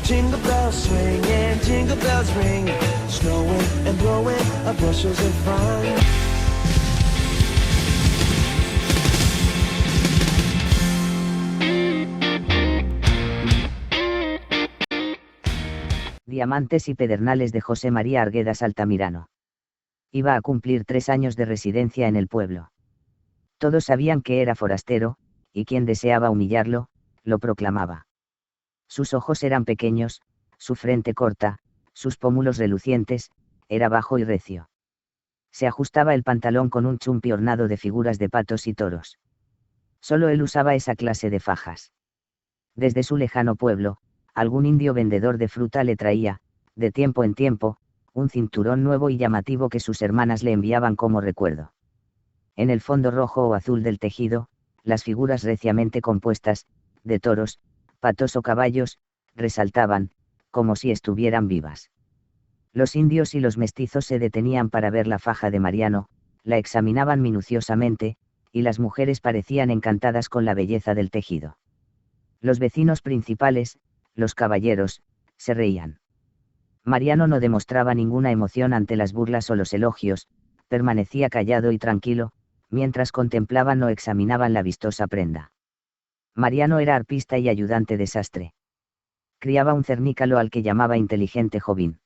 Jingle bells swing and jingle bells ring, snowing and blowing up bushels of fun. Diamantes y Pedernales de José María Arguedas Altamirano. Iba a cumplir 3 años de residencia en el pueblo. Todos sabían que era forastero, y quien deseaba humillarlo, lo proclamaba. Sus ojos eran pequeños, su frente corta, sus pómulos relucientes, era bajo y recio. Se ajustaba el pantalón con un chumpi ornado de figuras de patos y toros. Solo él usaba esa clase de fajas. Desde su lejano pueblo, algún indio vendedor de fruta le traía, de tiempo en tiempo, un cinturón nuevo y llamativo que sus hermanas le enviaban como recuerdo. En el fondo rojo o azul del tejido, las figuras reciamente compuestas, de toros, patos o caballos, resaltaban, como si estuvieran vivas. Los indios y los mestizos se detenían para ver la faja de Mariano, la examinaban minuciosamente, y las mujeres parecían encantadas con la belleza del tejido. Los vecinos principales, los caballeros, se reían. Mariano no demostraba ninguna emoción ante las burlas o los elogios, permanecía callado y tranquilo, mientras contemplaban o examinaban la vistosa prenda. Mariano era arpista y ayudante de sastre. Criaba un cernícalo al que llamaba inteligente Jovín.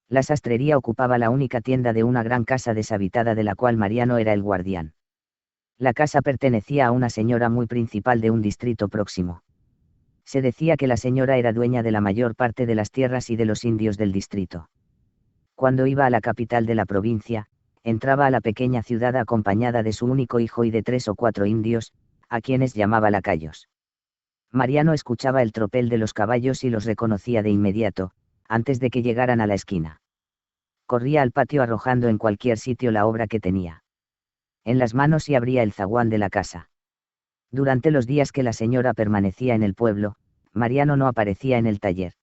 La sastrería ocupaba la única tienda de una gran casa deshabitada de la cual Mariano era el guardián. La casa pertenecía a una señora muy principal de un distrito próximo. Se decía que la señora era dueña de la mayor parte de las tierras y de los indios del distrito. Cuando iba a la capital de la provincia, entraba a la pequeña ciudad acompañada de su único hijo y de 3 o 4 indios, a quienes llamaba lacayos. Mariano escuchaba el tropel de los caballos y los reconocía de inmediato, antes de que llegaran a la esquina. Corría al patio arrojando en cualquier sitio la obra que tenía en las manos y abría el zaguán de la casa. Durante los días que la señora permanecía en el pueblo, Mariano no aparecía en el taller.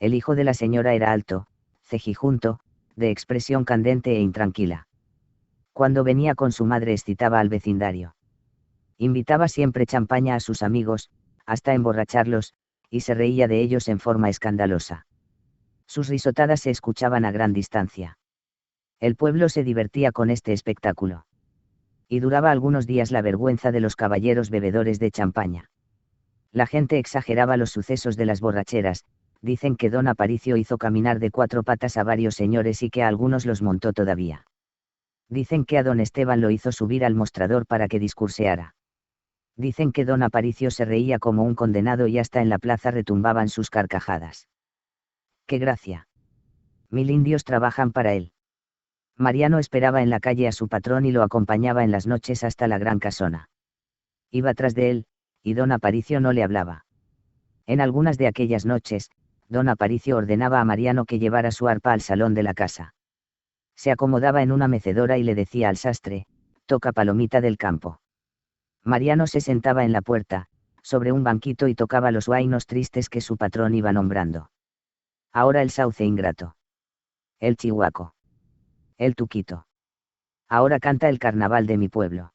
El hijo de la señora era alto, cejijunto, de expresión candente e intranquila. Cuando venía con su madre excitaba al vecindario. Invitaba siempre champaña a sus amigos, hasta emborracharlos, y se reía de ellos en forma escandalosa. Sus risotadas se escuchaban a gran distancia. El pueblo se divertía con este espectáculo. Y duraba algunos días la vergüenza de los caballeros bebedores de champaña. La gente exageraba los sucesos de las borracheras, dicen que don Aparicio hizo caminar de 4 patas a varios señores y que a algunos los montó todavía. Dicen que a don Esteban lo hizo subir al mostrador para que discurseara. Dicen que don Aparicio se reía como un condenado y hasta en la plaza retumbaban sus carcajadas. ¡Qué gracia! 1000 indios trabajan para él. Mariano esperaba en la calle a su patrón y lo acompañaba en las noches hasta la gran casona. Iba tras de él, y don Aparicio no le hablaba. En algunas de aquellas noches, don Aparicio ordenaba a Mariano que llevara su arpa al salón de la casa. Se acomodaba en una mecedora y le decía al sastre: «Toca palomita del campo». Mariano se sentaba en la puerta, sobre un banquito y tocaba los huainos tristes que su patrón iba nombrando. Ahora el sauce ingrato. El chihuaco. El tuquito. Ahora canta el carnaval de mi pueblo.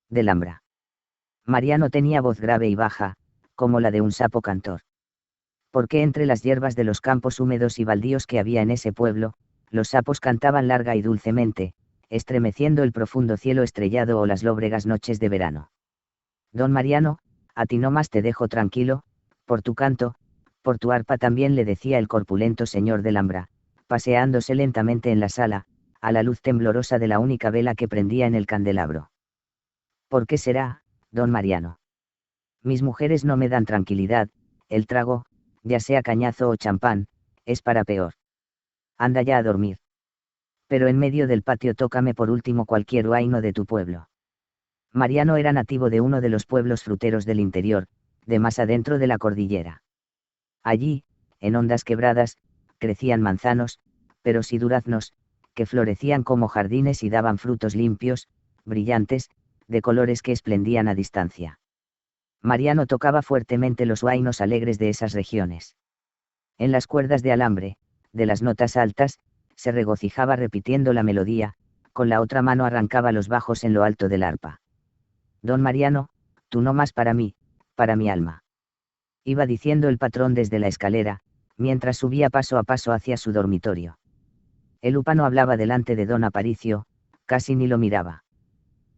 Del Ambra. Mariano tenía voz grave y baja, como la de un sapo cantor. Porque entre las hierbas de los campos húmedos y baldíos que había en ese pueblo, los sapos cantaban larga y dulcemente, estremeciendo el profundo cielo estrellado o las lóbregas noches de verano. Don Mariano, a ti no más te dejo tranquilo, por tu canto, por tu arpa también, le decía el corpulento señor del Ambra, paseándose lentamente en la sala, a la luz temblorosa de la única vela que prendía en el candelabro. ¿Por qué será, don Mariano? Mis mujeres no me dan tranquilidad, el trago, ya sea cañazo o champán, es para peor. Anda ya a dormir. Pero en medio del patio tócame por último cualquier huaino de tu pueblo. Mariano era nativo de uno de los pueblos fruteros del interior, de más adentro de la cordillera. Allí, en hondas quebradas, crecían manzanos, peros y duraznos, que florecían como jardines y daban frutos limpios, brillantes, de colores que esplendían a distancia. Mariano tocaba fuertemente los huainos alegres de esas regiones. En las cuerdas de alambre, de las notas altas, se regocijaba repitiendo la melodía, con la otra mano arrancaba los bajos en lo alto del arpa. Don Mariano, tú no más para mí, para mi alma. Iba diciendo el patrón desde la escalera, mientras subía paso a paso hacia su dormitorio. El upa no hablaba delante de don Aparicio, casi ni lo miraba.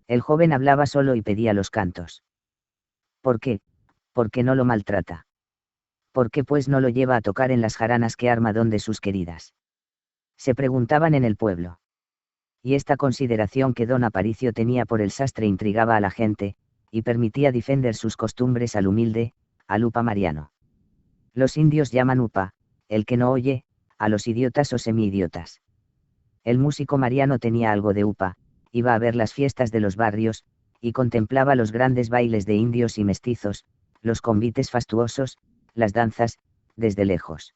El joven hablaba solo y pedía los cantos. ¿Por qué? ¿Por qué no lo maltrata? ¿Por qué pues no lo lleva a tocar en las jaranas que arma donde sus queridas? Se preguntaban en el pueblo. Y esta consideración que don Aparicio tenía por el sastre intrigaba a la gente, y permitía defender sus costumbres al humilde, al upa Mariano. Los indios llaman upa, el que no oye, a los idiotas o semi-idiotas. El músico Mariano tenía algo de upa, iba a ver las fiestas de los barrios, y contemplaba los grandes bailes de indios y mestizos, los convites fastuosos, las danzas, desde lejos.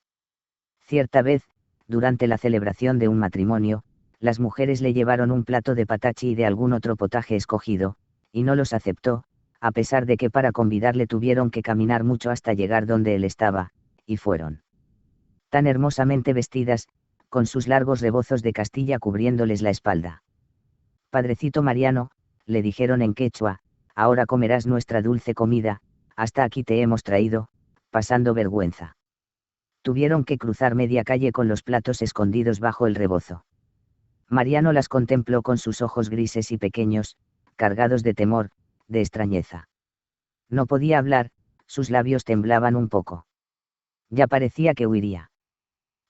Cierta vez, durante la celebración de un matrimonio, las mujeres le llevaron un plato de patachi y de algún otro potaje escogido, y no los aceptó, a pesar de que para convidarle tuvieron que caminar mucho hasta llegar donde él estaba, y fueron tan hermosamente vestidas, con sus largos rebozos de Castilla cubriéndoles la espalda. Padrecito Mariano, le dijeron en quechua, ahora comerás nuestra dulce comida, hasta aquí te hemos traído, pasando vergüenza. Tuvieron que cruzar media calle con los platos escondidos bajo el rebozo. Mariano las contempló con sus ojos grises y pequeños, cargados de temor, de extrañeza. No podía hablar, sus labios temblaban un poco. Ya parecía que huiría.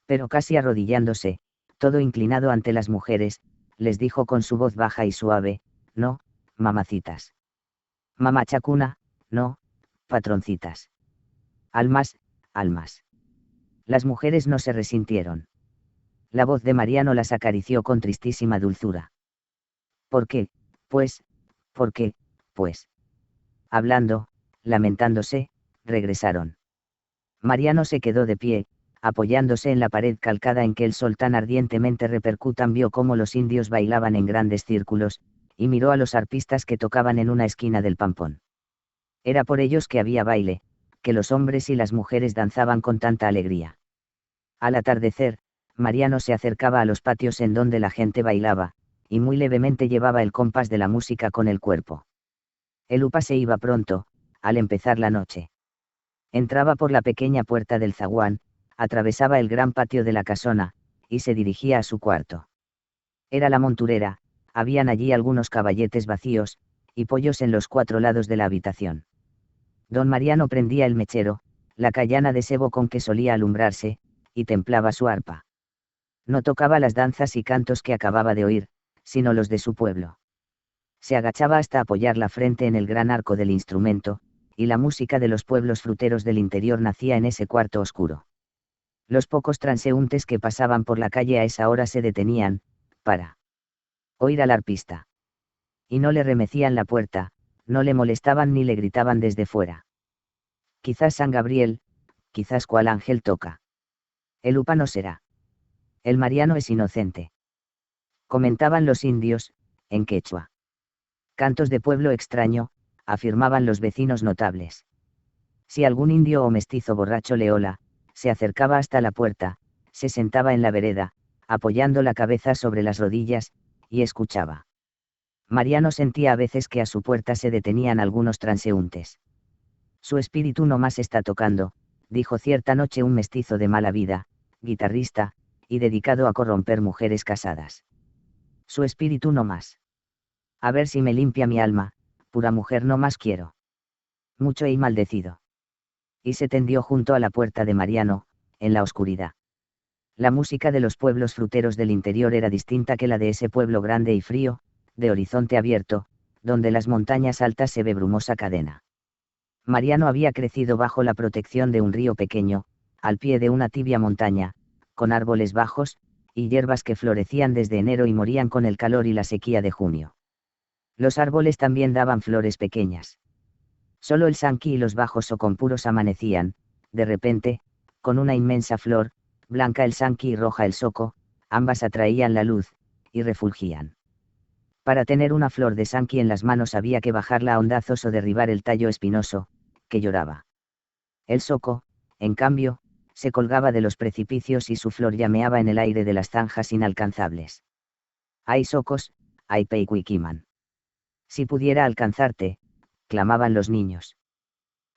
Pero casi arrodillándose, todo inclinado ante las mujeres, les dijo con su voz baja y suave, no, mamacitas. Mamá chacuna, no, patroncitas. Almas, almas. Las mujeres no se resintieron. La voz de Mariano las acarició con tristísima dulzura. ¿Por qué? Pues, ¿por qué? Pues. Hablando, lamentándose, regresaron. Mariano se quedó de pie, apoyándose en la pared calcada en que el sol tan ardientemente repercutan vio cómo los indios bailaban en grandes círculos, y miró a los arpistas que tocaban en una esquina del pampón. Era por ellos que había baile, que los hombres y las mujeres danzaban con tanta alegría. Al atardecer, Mariano se acercaba a los patios en donde la gente bailaba, y muy levemente llevaba el compás de la música con el cuerpo. El upa se iba pronto, al empezar la noche. Entraba por la pequeña puerta del zaguán, atravesaba el gran patio de la casona, y se dirigía a su cuarto. Era la monturera, habían allí algunos caballetes vacíos, y pollos en los 4 lados de la habitación. Don Mariano prendía el mechero, la cayana de sebo con que solía alumbrarse, y templaba su arpa. No tocaba las danzas y cantos que acababa de oír, sino los de su pueblo. Se agachaba hasta apoyar la frente en el gran arco del instrumento, y la música de los pueblos fruteros del interior nacía en ese cuarto oscuro. Los pocos transeúntes que pasaban por la calle a esa hora se detenían, para oír al arpista. Y no le remecían la puerta, no le molestaban ni le gritaban desde fuera. Quizás San Gabriel, quizás cual ángel toca. El upa no será. El Mariano es inocente. Comentaban los indios, en quechua. Cantos de pueblo extraño, afirmaban los vecinos notables. Si algún indio o mestizo borracho le ola, se acercaba hasta la puerta, se sentaba en la vereda, apoyando la cabeza sobre las rodillas, y escuchaba. Mariano sentía a veces que a su puerta se detenían algunos transeúntes. Su espíritu no más está tocando, dijo cierta noche un mestizo de mala vida, guitarrista, y dedicado a corromper mujeres casadas. Su espíritu no más. A ver si me limpia mi alma, pura mujer no más quiero. Mucho he maldecido. Y se tendió junto a la puerta de Mariano, en la oscuridad. La música de los pueblos fruteros del interior era distinta que la de ese pueblo grande y frío, de horizonte abierto, donde las montañas altas se ve brumosa cadena. Mariano había crecido bajo la protección de un río pequeño, al pie de una tibia montaña, con árboles bajos, y hierbas que florecían desde enero y morían con el calor y la sequía de junio. Los árboles también daban flores pequeñas. Solo el sanqui y los bajos socompuros amanecían, de repente, con una inmensa flor, blanca el sanqui y roja el soco, ambas atraían la luz, y refulgían. Para tener una flor de sanqui en las manos había que bajarla a hondazos o derribar el tallo espinoso, que lloraba. El soco, en cambio, se colgaba de los precipicios y su flor llameaba en el aire de las zanjas inalcanzables. ¡Ay socos, ay peicuiquiman! Si pudiera alcanzarte, clamaban los niños.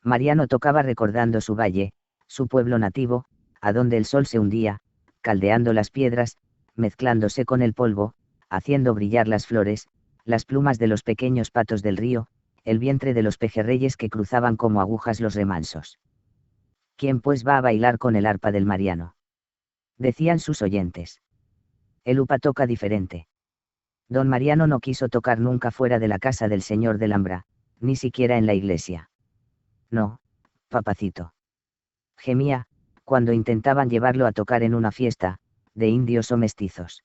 Mariano tocaba recordando su valle, su pueblo nativo, a donde el sol se hundía, caldeando las piedras, mezclándose con el polvo, haciendo brillar las flores, las plumas de los pequeños patos del río, el vientre de los pejerreyes que cruzaban como agujas los remansos. ¿Quién pues va a bailar con el arpa del Mariano?, decían sus oyentes. El upa toca diferente. Don Mariano no quiso tocar nunca fuera de la casa del señor de Lambra, ni siquiera en la iglesia. No, papacito. Gemía, cuando intentaban llevarlo a tocar en una fiesta, de indios o mestizos.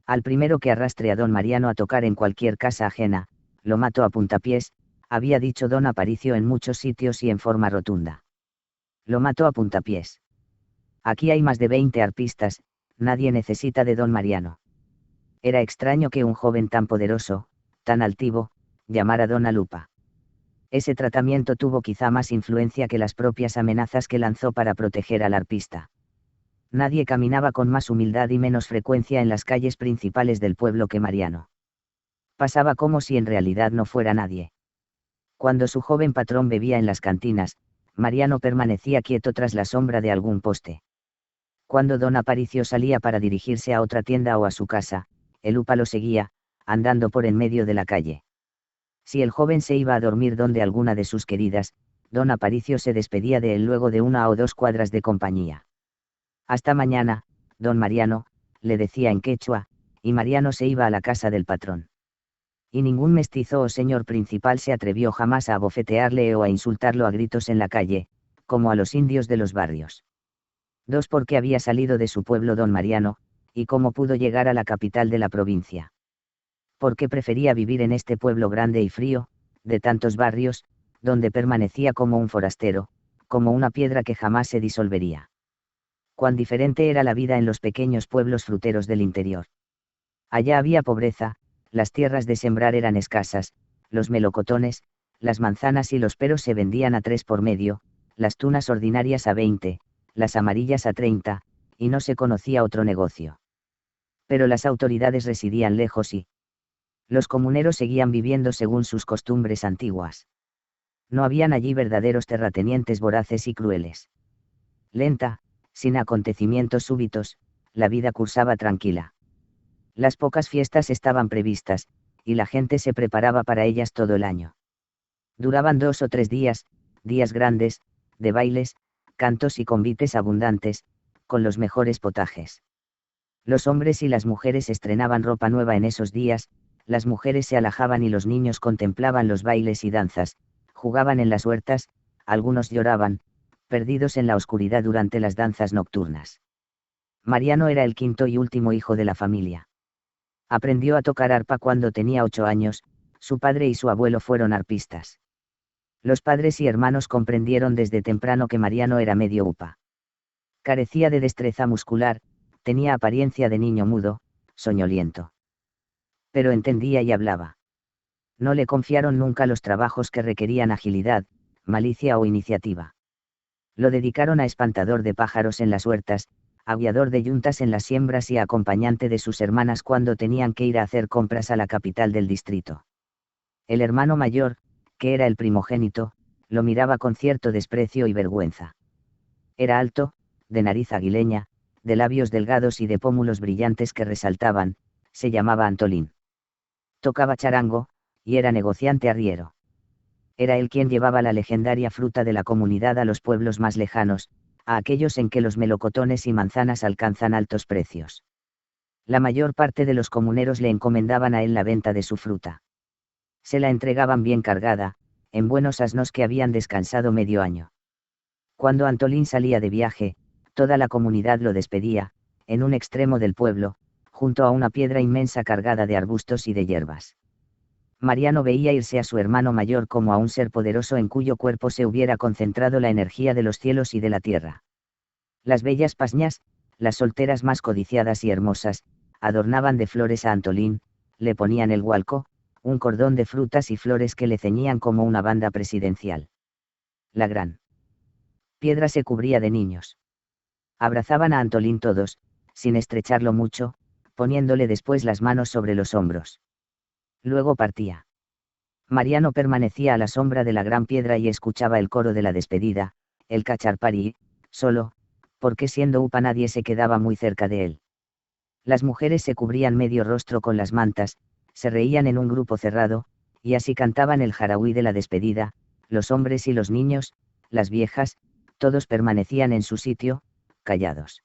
Al primero que arrastre a don Mariano a tocar en cualquier casa ajena, lo mato a puntapiés, había dicho don Aparicio en muchos sitios y en forma rotunda. Lo mato a puntapiés. Aquí hay más de 20 arpistas, nadie necesita de don Mariano. Era extraño que un joven tan poderoso, tan altivo, llamara don Alupa. Ese tratamiento tuvo quizá más influencia que las propias amenazas que lanzó para proteger al arpista. Nadie caminaba con más humildad y menos frecuencia en las calles principales del pueblo que Mariano. Pasaba como si en realidad no fuera nadie. Cuando su joven patrón bebía en las cantinas, Mariano permanecía quieto tras la sombra de algún poste. Cuando don Aparicio salía para dirigirse a otra tienda o a su casa, el upa lo seguía, andando por en medio de la calle. Si el joven se iba a dormir donde alguna de sus queridas, don Aparicio se despedía de él luego de 1 o 2 cuadras de compañía. Hasta mañana, don Mariano, le decía en quechua, y Mariano se iba a la casa del patrón. Y ningún mestizo o señor principal se atrevió jamás a abofetearle o a insultarlo a gritos en la calle, como a los indios de los barrios. 2 Porque había salido de su pueblo don Mariano, y cómo pudo llegar a la capital de la provincia. Porque prefería vivir en este pueblo grande y frío, de tantos barrios, donde permanecía como un forastero, como una piedra que jamás se disolvería. Cuán diferente era la vida en los pequeños pueblos fruteros del interior. Allá había pobreza, las tierras de sembrar eran escasas, los melocotones, las manzanas y los peros se vendían a 3 por medio, las tunas ordinarias a 20, las amarillas a 30, y no se conocía otro negocio. Pero las autoridades residían lejos y los comuneros seguían viviendo según sus costumbres antiguas. No habían allí verdaderos terratenientes voraces y crueles. Lenta, sin acontecimientos súbitos, la vida cursaba tranquila. Las pocas fiestas estaban previstas, y la gente se preparaba para ellas todo el año. Duraban 2 o 3 días, días grandes, de bailes, cantos y convites abundantes, con los mejores potajes. Los hombres y las mujeres estrenaban ropa nueva en esos días, las mujeres se alajaban y los niños contemplaban los bailes y danzas, jugaban en las huertas, algunos lloraban, perdidos en la oscuridad durante las danzas nocturnas. Mariano era el 5º y último hijo de la familia. Aprendió a tocar arpa cuando tenía 8 años, su padre y su abuelo fueron arpistas. Los padres y hermanos comprendieron desde temprano que Mariano era medio upa. Carecía de destreza muscular, tenía apariencia de niño mudo, soñoliento. Pero entendía y hablaba. No le confiaron nunca los trabajos que requerían agilidad, malicia o iniciativa. Lo dedicaron a espantador de pájaros en las huertas, aviador de yuntas en las siembras y a acompañante de sus hermanas cuando tenían que ir a hacer compras a la capital del distrito. El hermano mayor, que era el primogénito, lo miraba con cierto desprecio y vergüenza. Era alto, de nariz aguileña, de labios delgados y de pómulos brillantes que resaltaban, se llamaba Antolín. Tocaba charango, y era negociante arriero. Era él quien llevaba la legendaria fruta de la comunidad a los pueblos más lejanos, a aquellos en que los melocotones y manzanas alcanzan altos precios. La mayor parte de los comuneros le encomendaban a él la venta de su fruta. Se la entregaban bien cargada, en buenos asnos que habían descansado medio año. Cuando Antolín salía de viaje, toda la comunidad lo despedía, en un extremo del pueblo, junto a una piedra inmensa cargada de arbustos y de hierbas. Mariano veía irse a su hermano mayor como a un ser poderoso en cuyo cuerpo se hubiera concentrado la energía de los cielos y de la tierra. Las bellas pasñas, las solteras más codiciadas y hermosas, adornaban de flores a Antolín, le ponían el hualco, un cordón de frutas y flores que le ceñían como una banda presidencial. La gran piedra se cubría de niños. Abrazaban a Antolín todos, sin estrecharlo mucho, poniéndole después las manos sobre los hombros. Luego partía. Mariano permanecía a la sombra de la gran piedra y escuchaba el coro de la despedida, el cacharpari, solo, porque siendo upa nadie se quedaba muy cerca de él. Las mujeres se cubrían medio rostro con las mantas, se reían en un grupo cerrado, y así cantaban el jarauí de la despedida, los hombres y los niños, las viejas, todos permanecían en su sitio, callados.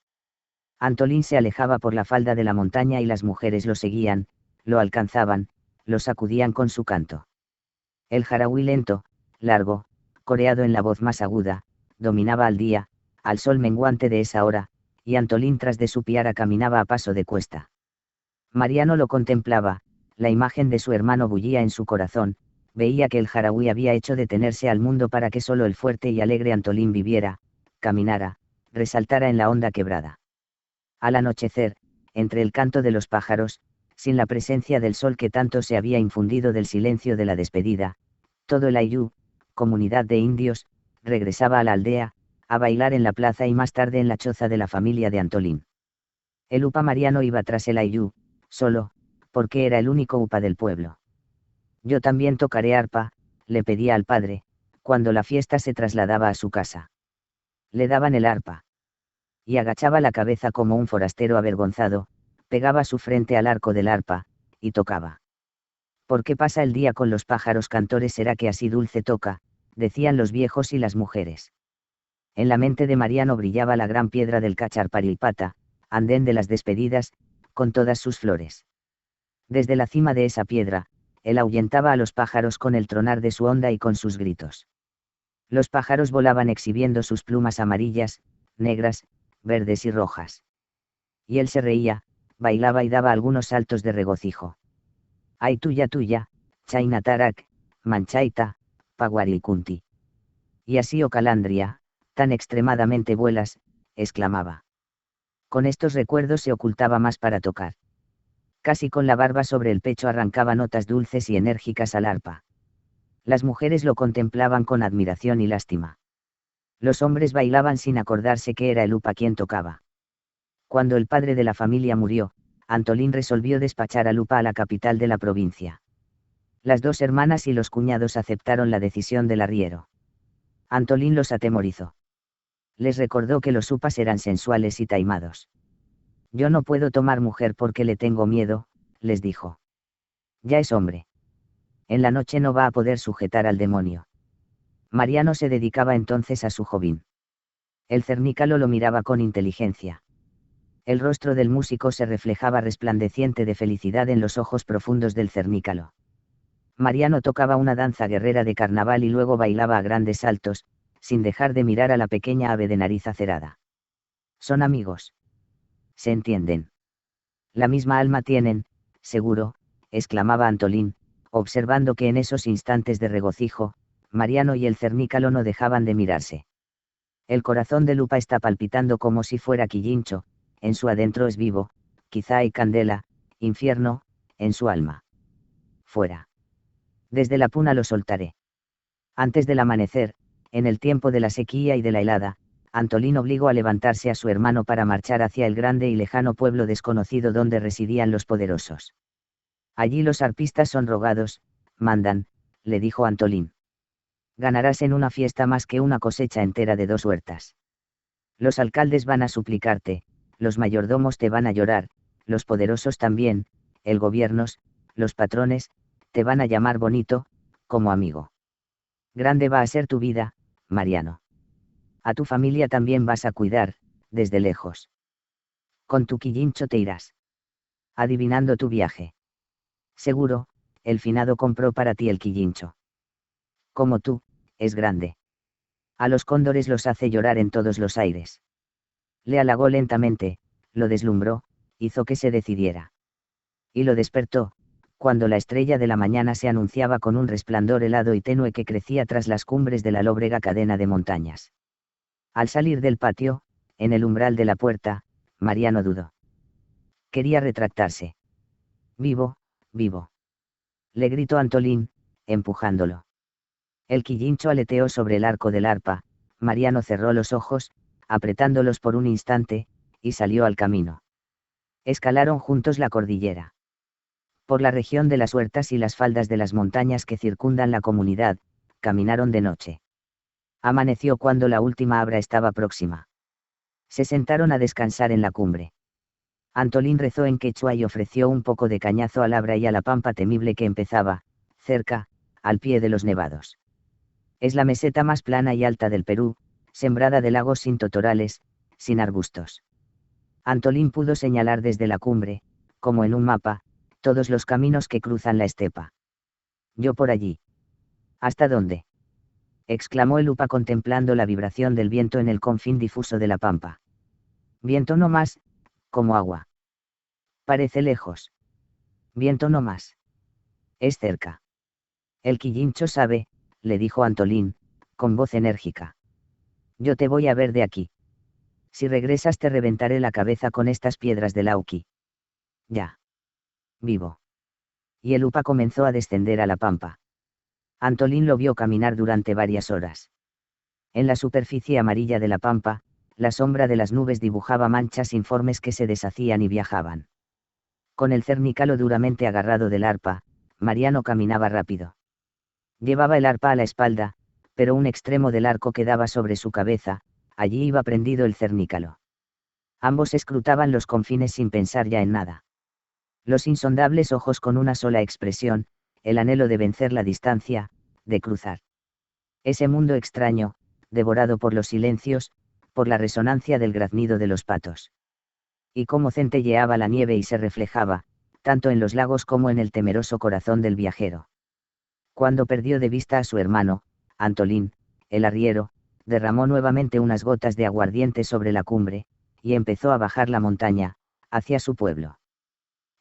Antolín se alejaba por la falda de la montaña y las mujeres lo seguían, lo alcanzaban, lo sacudían con su canto. El jarauí lento, largo, coreado en la voz más aguda, dominaba al día, al sol menguante de esa hora, y Antolín tras de su piara caminaba a paso de cuesta. Mariano lo contemplaba, la imagen de su hermano bullía en su corazón, veía que el jarauí había hecho detenerse al mundo para que solo el fuerte y alegre Antolín viviera, caminara, resaltara en la honda quebrada. Al anochecer, entre el canto de los pájaros, sin la presencia del sol que tanto se había infundido del silencio de la despedida, todo el Ayllu, comunidad de indios, regresaba a la aldea, a bailar en la plaza y más tarde en la choza de la familia de Antolín. El upa Mariano iba tras el Ayllu, solo, porque era el único upa del pueblo. Yo también tocaré arpa, le pedía al padre, cuando la fiesta se trasladaba a su casa. Le daban el arpa. Y agachaba la cabeza como un forastero avergonzado, pegaba su frente al arco del arpa, y tocaba. ¿Por qué pasa el día con los pájaros cantores? Será que así dulce toca, decían los viejos y las mujeres. En la mente de Mariano brillaba la gran piedra del Cacharparilpata, andén de las despedidas, con todas sus flores. Desde la cima de esa piedra, él ahuyentaba a los pájaros con el tronar de su onda y con sus gritos. Los pájaros volaban exhibiendo sus plumas amarillas, negras, verdes y rojas. Y él se reía, bailaba y daba algunos saltos de regocijo. Ay tuya, Chainatarak, Manchaita, Paguarikunti. Y así, oh Calandria, tan extremadamente vuelas, exclamaba. Con estos recuerdos se ocultaba más para tocar. Casi con la barba sobre el pecho arrancaba notas dulces y enérgicas al arpa. Las mujeres lo contemplaban con admiración y lástima. Los hombres bailaban sin acordarse que era el upa quien tocaba. Cuando el padre de la familia murió, Antolín resolvió despachar al upa a la capital de la provincia. Las dos hermanas y los cuñados aceptaron la decisión del arriero. Antolín los atemorizó. Les recordó que los upas eran sensuales y taimados. Yo no puedo tomar mujer porque le tengo miedo, les dijo. Ya es hombre. En la noche no va a poder sujetar al demonio. Mariano se dedicaba entonces a su jovín. El cernícalo lo miraba con inteligencia. El rostro del músico se reflejaba resplandeciente de felicidad en los ojos profundos del cernícalo. Mariano tocaba una danza guerrera de carnaval y luego bailaba a grandes saltos, sin dejar de mirar a la pequeña ave de nariz acerada. Son amigos. Se entienden. La misma alma tienen, seguro, exclamaba Antolín, observando que en esos instantes de regocijo, Mariano y el cernícalo no dejaban de mirarse. El corazón de Lupa está palpitando como si fuera Quillincho, en su adentro es vivo, quizá hay candela, infierno, en su alma. Fuera. Desde la puna lo soltaré. Antes del amanecer, en el tiempo de la sequía y de la helada, Antolín obligó a levantarse a su hermano para marchar hacia el grande y lejano pueblo desconocido donde residían los poderosos. Allí los arpistas son rogados, mandan, le dijo Antolín. Ganarás en una fiesta más que una cosecha entera de 2 huertas. Los alcaldes van a suplicarte, los mayordomos te van a llorar, los poderosos también, el gobiernos, los patrones, te van a llamar bonito, como amigo. Grande va a ser tu vida, Mariano. A tu familia también vas a cuidar, desde lejos. Con tu Quillincho te irás. Adivinando tu viaje. Seguro, el finado compró para ti el Quillincho. Como tú, es grande. A los cóndores los hace llorar en todos los aires. Le halagó lentamente, lo deslumbró, hizo que se decidiera. Y lo despertó, cuando la estrella de la mañana se anunciaba con un resplandor helado y tenue que crecía tras las cumbres de la lóbrega cadena de montañas. Al salir del patio, en el umbral de la puerta, Mariano dudó. Quería retractarse. Vivo, vivo. Le gritó Antolín, empujándolo. El Quillincho aleteó sobre el arco del arpa, Mariano cerró los ojos, apretándolos por un instante, y salió al camino. Escalaron juntos la cordillera. Por la región de las huertas y las faldas de las montañas que circundan la comunidad, caminaron de noche. Amaneció cuando la última abra estaba próxima. Se sentaron a descansar en la cumbre. Antolín rezó en quechua y ofreció un poco de cañazo al Abra y a la pampa temible que empezaba, cerca, al pie de los nevados. Es la meseta más plana y alta del Perú, sembrada de lagos sin totorales, sin arbustos. Antolín pudo señalar desde la cumbre, como en un mapa, todos los caminos que cruzan la estepa. Yo por allí. ¿Hasta dónde? Exclamó el Upa contemplando la vibración del viento en el confín difuso de la pampa. Viento no más, como agua. Parece lejos. Viento no más. Es cerca. El Quillincho sabe, le dijo Antolín, con voz enérgica. Yo te voy a ver de aquí. Si regresas te reventaré la cabeza con estas piedras de Lauqui. Ya. Vivo. Y el Upa comenzó a descender a la pampa. Antolín lo vio caminar durante varias horas. En la superficie amarilla de la pampa, la sombra de las nubes dibujaba manchas informes que se deshacían y viajaban. Con el cernícalo duramente agarrado del arpa, Mariano caminaba rápido. Llevaba el arpa a la espalda, pero un extremo del arco quedaba sobre su cabeza, allí iba prendido el cernícalo. Ambos escrutaban los confines sin pensar ya en nada. Los insondables ojos con una sola expresión, el anhelo de vencer la distancia, de cruzar. Ese mundo extraño, devorado por los silencios, por la resonancia del graznido de los patos. Y cómo centelleaba la nieve y se reflejaba, tanto en los lagos como en el temeroso corazón del viajero. Cuando perdió de vista a su hermano, Antolín, el arriero, derramó nuevamente unas gotas de aguardiente sobre la cumbre, y empezó a bajar la montaña, hacia su pueblo.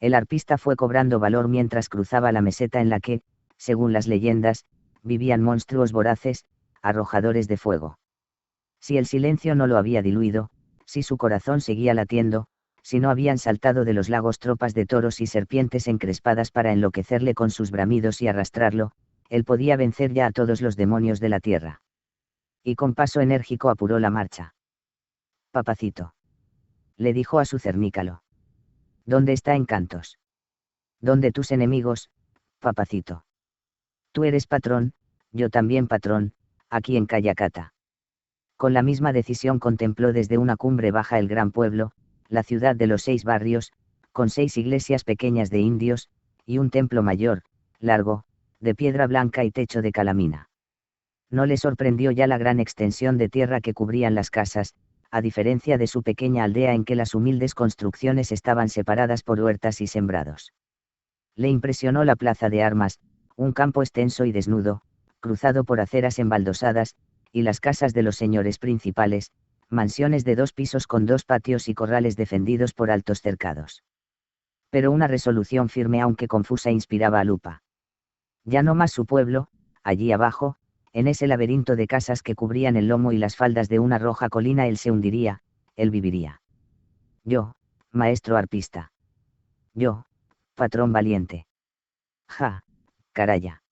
El arpista fue cobrando valor mientras cruzaba la meseta en la que, según las leyendas, vivían monstruos voraces, arrojadores de fuego. Si el silencio no lo había diluido, si su corazón seguía latiendo, si no habían saltado de los lagos tropas de toros y serpientes encrespadas para enloquecerle con sus bramidos y arrastrarlo, él podía vencer ya a todos los demonios de la tierra. Y con paso enérgico apuró la marcha. Papacito. Le dijo a su cernícalo. ¿Dónde está Encantos? ¿Dónde tus enemigos, papacito? Tú eres patrón, yo también patrón, aquí en Cayacata. Con la misma decisión contempló desde una cumbre baja el gran pueblo, la ciudad de los 6 barrios, con 6 iglesias pequeñas de indios, y un templo mayor, largo, de piedra blanca y techo de calamina. No le sorprendió ya la gran extensión de tierra que cubrían las casas, a diferencia de su pequeña aldea en que las humildes construcciones estaban separadas por huertas y sembrados. Le impresionó la plaza de armas, un campo extenso y desnudo, cruzado por aceras embaldosadas, y las casas de los señores principales, mansiones de 2 pisos con 2 patios y corrales defendidos por altos cercados. Pero una resolución firme aunque confusa inspiraba a Lupa. Ya no más su pueblo, allí abajo, en ese laberinto de casas que cubrían el lomo y las faldas de una roja colina él se hundiría, él viviría. Yo, maestro arpista. Yo, patrón valiente. Ja, caraya.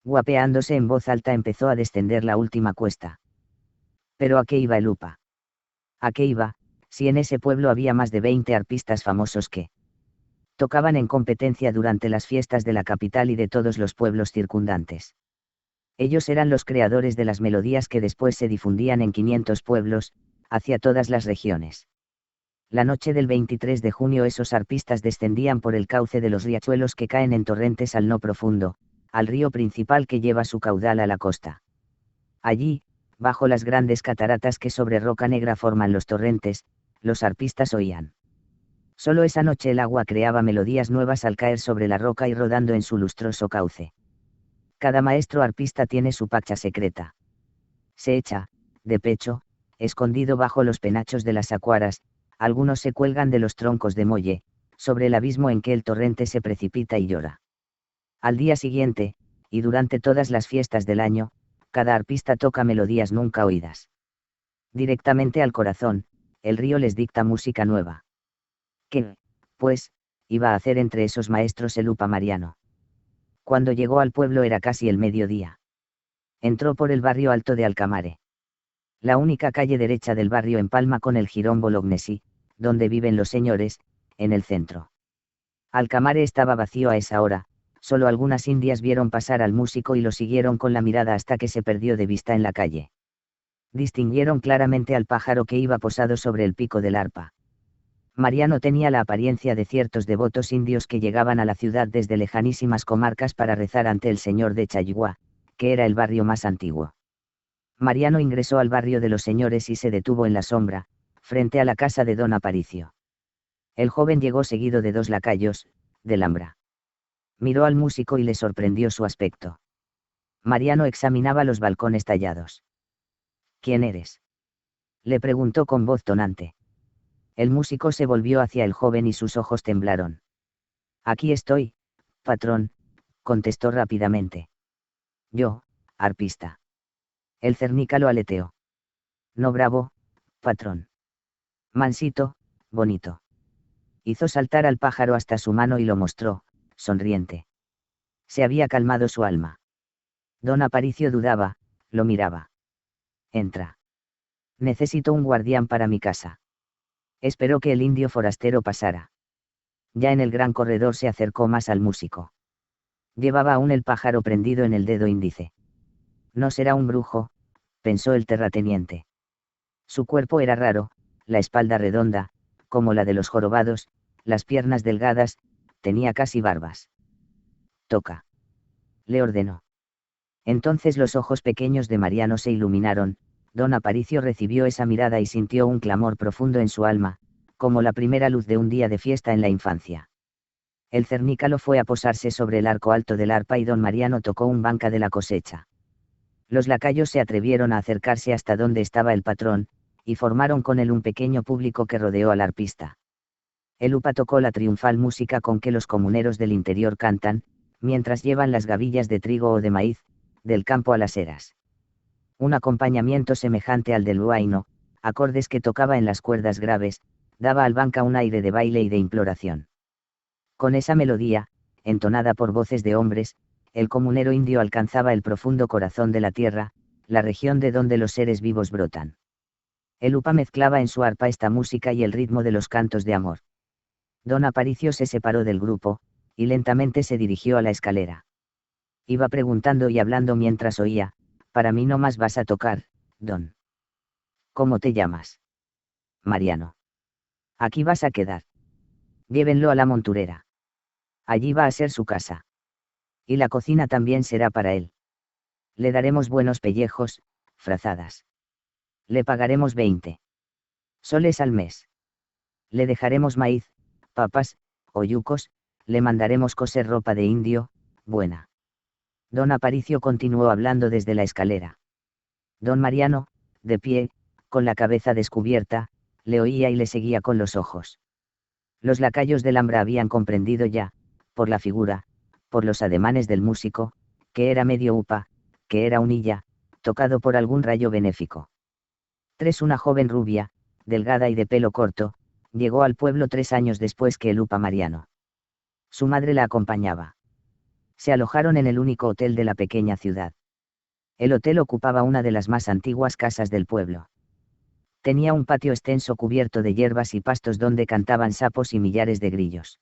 Guapeándose en voz alta empezó a descender la última cuesta. Pero ¿a qué iba el Upa? ¿A qué iba, si en ese pueblo había más de 20 arpistas famosos que tocaban en competencia durante las fiestas de la capital y de todos los pueblos circundantes? Ellos eran los creadores de las melodías que después se difundían en 500 pueblos, hacia todas las regiones. La noche del 23 de junio esos arpistas descendían por el cauce de los riachuelos que caen en torrentes al no profundo, al río principal que lleva su caudal a la costa. Allí, bajo las grandes cataratas que sobre roca negra forman los torrentes, los arpistas oían. Solo esa noche el agua creaba melodías nuevas al caer sobre la roca y rodando en su lustroso cauce. Cada maestro arpista tiene su pacha secreta. Se echa, de pecho, escondido bajo los penachos de las acuaras, algunos se cuelgan de los troncos de molle, sobre el abismo en que el torrente se precipita y llora. Al día siguiente, y durante todas las fiestas del año, cada arpista toca melodías nunca oídas. Directamente al corazón, el río les dicta música nueva. ¿Qué, pues, iba a hacer entre esos maestros el Upa Mariano? Cuando llegó al pueblo era casi el mediodía. Entró por el barrio alto de Alcamare. La única calle derecha del barrio empalma con el jirón Bolognesi, donde viven los señores, en el centro. Alcamare estaba vacío a esa hora, solo algunas indias vieron pasar al músico y lo siguieron con la mirada hasta que se perdió de vista en la calle. Distinguieron claramente al pájaro que iba posado sobre el pico del arpa. Mariano tenía la apariencia de ciertos devotos indios que llegaban a la ciudad desde lejanísimas comarcas para rezar ante el señor de Chayguá, que era el barrio más antiguo. Mariano ingresó al barrio de los señores y se detuvo en la sombra, frente a la casa de don Aparicio. El joven llegó seguido de dos lacayos, del Ambra. Miró al músico y le sorprendió su aspecto. Mariano examinaba los balcones tallados. ¿Quién eres?, le preguntó con voz tonante. El músico se volvió hacia el joven y sus ojos temblaron. Aquí estoy, patrón, contestó rápidamente. Yo, arpista. El cernícalo aleteó. No bravo, patrón. Mansito, bonito. Hizo saltar al pájaro hasta su mano y lo mostró, sonriente. Se había calmado su alma. Don Aparicio dudaba, lo miraba. Entra. Necesito un guardián para mi casa. Esperó que el indio forastero pasara. Ya en el gran corredor se acercó más al músico. Llevaba aún el pájaro prendido en el dedo índice. No será un brujo, pensó el terrateniente. Su cuerpo era raro, la espalda redonda, como la de los jorobados, las piernas delgadas, tenía casi barbas. Toca. Le ordenó. Entonces los ojos pequeños de Mariano se iluminaron. Don Aparicio recibió esa mirada y sintió un clamor profundo en su alma, como la primera luz de un día de fiesta en la infancia. El cernícalo fue a posarse sobre el arco alto del arpa y don Mariano tocó un banca de la cosecha. Los lacayos se atrevieron a acercarse hasta donde estaba el patrón, y formaron con él un pequeño público que rodeó al arpista. El upa tocó la triunfal música con que los comuneros del interior cantan, mientras llevan las gavillas de trigo o de maíz, del campo a las eras. Un acompañamiento semejante al del huayno, acordes que tocaba en las cuerdas graves, daba al banca un aire de baile y de imploración. Con esa melodía, entonada por voces de hombres, el comunero indio alcanzaba el profundo corazón de la tierra, la región de donde los seres vivos brotan. El upa mezclaba en su arpa esta música y el ritmo de los cantos de amor. Don Aparicio se separó del grupo, y lentamente se dirigió a la escalera. Iba preguntando y hablando mientras oía. Para mí no más vas a tocar, don. ¿Cómo te llamas? Mariano. Aquí vas a quedar. Llévenlo a la monturera. Allí va a ser su casa. Y la cocina también será para él. Le daremos buenos pellejos, frazadas. Le pagaremos 20 soles al mes. Le dejaremos maíz, papas, oyucos, le mandaremos coser ropa de indio, buena. Don Aparicio continuó hablando desde la escalera. Don Mariano, de pie, con la cabeza descubierta, le oía y le seguía con los ojos. Los lacayos del Ambra habían comprendido ya, por la figura, por los ademanes del músico, que era medio upa, que era un illa, tocado por algún rayo benéfico. Una joven rubia, delgada y de pelo corto, llegó al pueblo 3 años después que el upa Mariano. Su madre la acompañaba. Se alojaron en el único hotel de la pequeña ciudad. El hotel ocupaba una de las más antiguas casas del pueblo. Tenía un patio extenso cubierto de hierbas y pastos donde cantaban sapos y millares de grillos.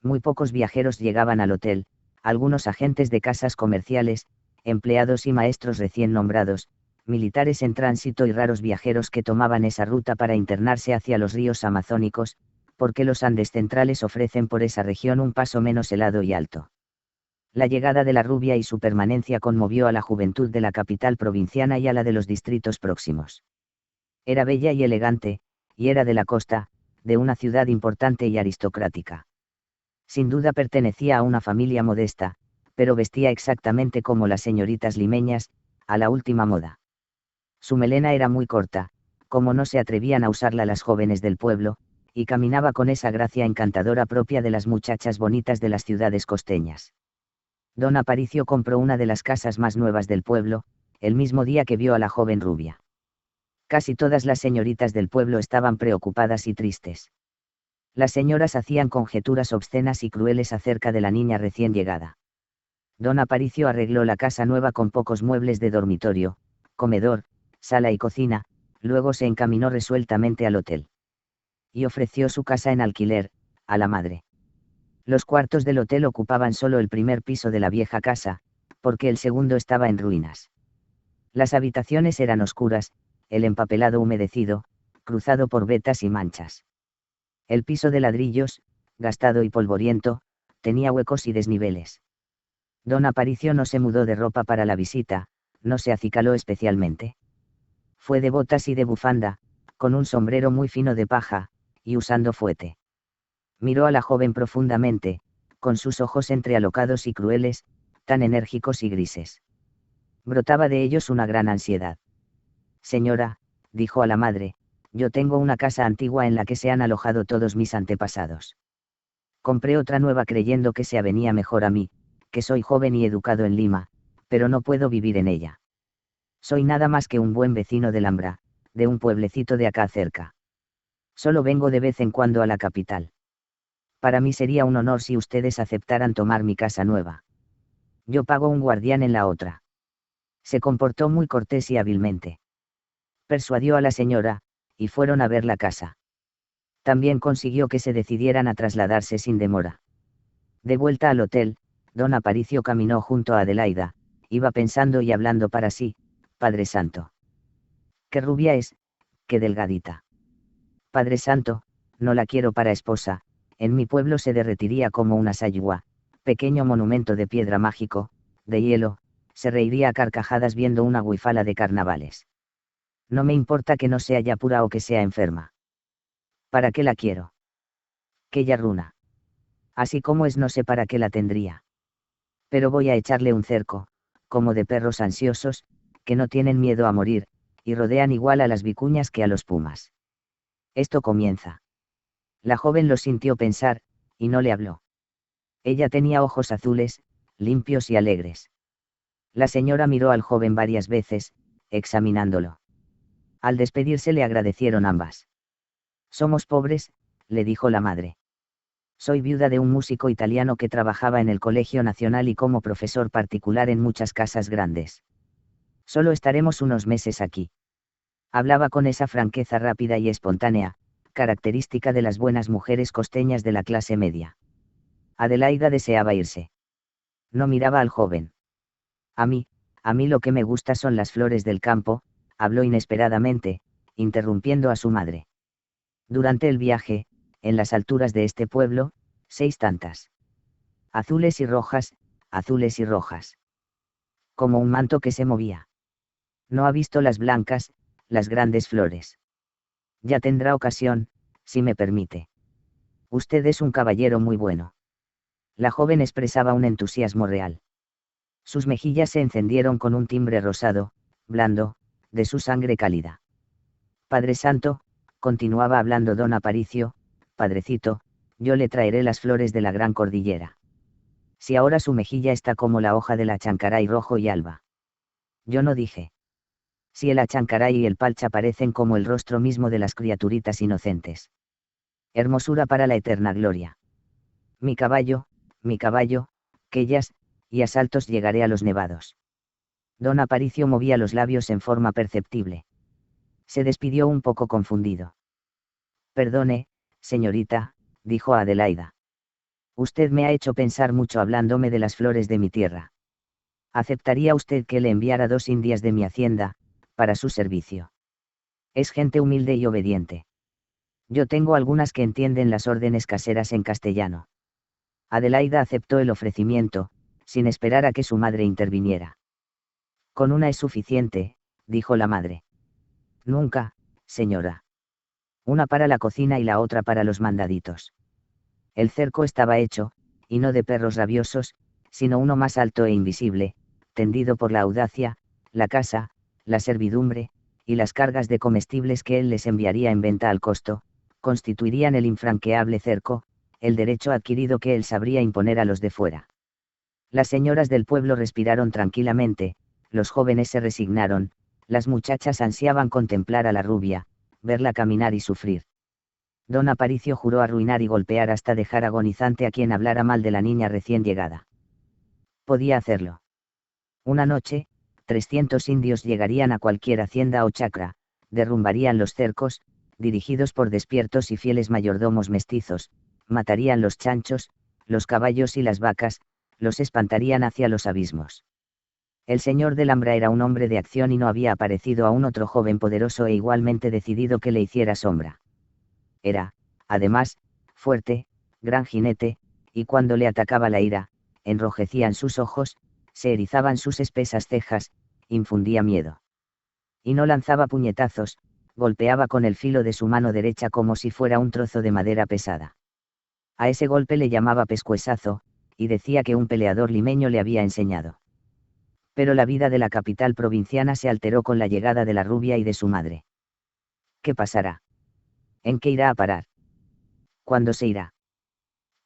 Muy pocos viajeros llegaban al hotel, algunos agentes de casas comerciales, empleados y maestros recién nombrados, militares en tránsito y raros viajeros que tomaban esa ruta para internarse hacia los ríos amazónicos, porque los Andes centrales ofrecen por esa región un paso menos helado y alto. La llegada de la rubia y su permanencia conmovió a la juventud de la capital provinciana y a la de los distritos próximos. Era bella y elegante, y era de la costa, de una ciudad importante y aristocrática. Sin duda pertenecía a una familia modesta, pero vestía exactamente como las señoritas limeñas, a la última moda. Su melena era muy corta, como no se atrevían a usarla las jóvenes del pueblo, y caminaba con esa gracia encantadora propia de las muchachas bonitas de las ciudades costeñas. Don Aparicio compró una de las casas más nuevas del pueblo, el mismo día que vio a la joven rubia. Casi todas las señoritas del pueblo estaban preocupadas y tristes. Las señoras hacían conjeturas obscenas y crueles acerca de la niña recién llegada. Don Aparicio arregló la casa nueva con pocos muebles de dormitorio, comedor, sala y cocina, luego se encaminó resueltamente al hotel. Y ofreció su casa en alquiler, a la madre. Los cuartos del hotel ocupaban solo el primer piso de la vieja casa, porque el segundo estaba en ruinas. Las habitaciones eran oscuras, el empapelado humedecido, cruzado por vetas y manchas. El piso de ladrillos, gastado y polvoriento, tenía huecos y desniveles. Don Aparicio no se mudó de ropa para la visita, no se acicaló especialmente. Fue de botas y de bufanda, con un sombrero muy fino de paja, y usando fuete. Miró a la joven profundamente, con sus ojos entrealocados y crueles, tan enérgicos y grises. Brotaba de ellos una gran ansiedad. Señora, dijo a la madre, yo tengo una casa antigua en la que se han alojado todos mis antepasados. Compré otra nueva creyendo que se avenía mejor a mí, que soy joven y educado en Lima, pero no puedo vivir en ella. Soy nada más que un buen vecino de Lambra, de un pueblecito de acá cerca. Solo vengo de vez en cuando a la capital. Para mí sería un honor si ustedes aceptaran tomar mi casa nueva. Yo pago un guardián en la otra. Se comportó muy cortés y hábilmente. Persuadió a la señora, y fueron a ver la casa. También consiguió que se decidieran a trasladarse sin demora. De vuelta al hotel, don Aparicio caminó junto a Adelaida, iba pensando y hablando para sí, Padre Santo. Qué rubia es, qué delgadita. Padre Santo, no la quiero para esposa, en mi pueblo se derretiría como una sayugua, pequeño monumento de piedra mágico, de hielo, se reiría a carcajadas viendo una guifala de carnavales. No me importa que no sea ya pura o que sea enferma. ¿Para qué la quiero? Que ya runa. Así como es no sé para qué la tendría. Pero voy a echarle un cerco, como de perros ansiosos, que no tienen miedo a morir, y rodean igual a las vicuñas que a los pumas. Esto comienza. La joven lo sintió pensar, y no le habló. Ella tenía ojos azules, limpios y alegres. La señora miró al joven varias veces, examinándolo. Al despedirse le agradecieron ambas. Somos pobres, le dijo la madre. Soy viuda de un músico italiano que trabajaba en el Colegio Nacional y como profesor particular en muchas casas grandes. Solo estaremos unos meses aquí. Hablaba con esa franqueza rápida y espontánea, característica de las buenas mujeres costeñas de la clase media. Adelaida deseaba irse. No miraba al joven. A mí lo que me gusta son las flores del campo, habló inesperadamente, interrumpiendo a su madre. Durante el viaje, en las alturas de este pueblo, 6 tantas. Azules y rojas, azules y rojas. Como un manto que se movía. No ha visto las blancas, las grandes flores. Ya tendrá ocasión, si me permite. Usted es un caballero muy bueno. La joven expresaba un entusiasmo real. Sus mejillas se encendieron con un timbre rosado, blando, de su sangre cálida. Padre Santo, continuaba hablando don Aparicio, padrecito, yo le traeré las flores de la gran cordillera. Si ahora su mejilla está como la hoja del achancaray rojo y alba. Yo no dije. Si el achancaray y el palcha parecen como el rostro mismo de las criaturitas inocentes. Hermosura para la eterna gloria. Mi caballo, quellas, y a saltos llegaré a los nevados. Don Aparicio movía los labios en forma perceptible. Se despidió un poco confundido. Perdone, señorita, dijo a Adelaida. Usted me ha hecho pensar mucho hablándome de las flores de mi tierra. ¿Aceptaría usted que le enviara 2 indias de mi hacienda, para su servicio? Es gente humilde y obediente. Yo tengo algunas que entienden las órdenes caseras en castellano. Adelaida aceptó el ofrecimiento, sin esperar a que su madre interviniera. Con una es suficiente, dijo la madre. Nunca, señora. Una para la cocina y la otra para los mandaditos. El cerco estaba hecho, y no de perros rabiosos, sino uno más alto e invisible, tendido por la audacia, la casa, la servidumbre, y las cargas de comestibles que él les enviaría en venta al costo, constituirían el infranqueable cerco, el derecho adquirido que él sabría imponer a los de fuera. Las señoras del pueblo respiraron tranquilamente, los jóvenes se resignaron, las muchachas ansiaban contemplar a la rubia, verla caminar y sufrir. Don Aparicio juró arruinar y golpear hasta dejar agonizante a quien hablara mal de la niña recién llegada. Podía hacerlo. Una noche, 300 indios llegarían a cualquier hacienda o chacra, derrumbarían los cercos, dirigidos por despiertos y fieles mayordomos mestizos, matarían los chanchos, los caballos y las vacas, los espantarían hacia los abismos. El señor del Ambra era un hombre de acción y no había aparecido aún otro joven poderoso e igualmente decidido que le hiciera sombra. Era, además, fuerte, gran jinete, y cuando le atacaba la ira, enrojecían sus ojos, se erizaban sus espesas cejas, infundía miedo. Y no lanzaba puñetazos, golpeaba con el filo de su mano derecha como si fuera un trozo de madera pesada. A ese golpe le llamaba pescuezazo, y decía que un peleador limeño le había enseñado. Pero la vida de la capital provinciana se alteró con la llegada de la rubia y de su madre. ¿Qué pasará? ¿En qué irá a parar? ¿Cuándo se irá?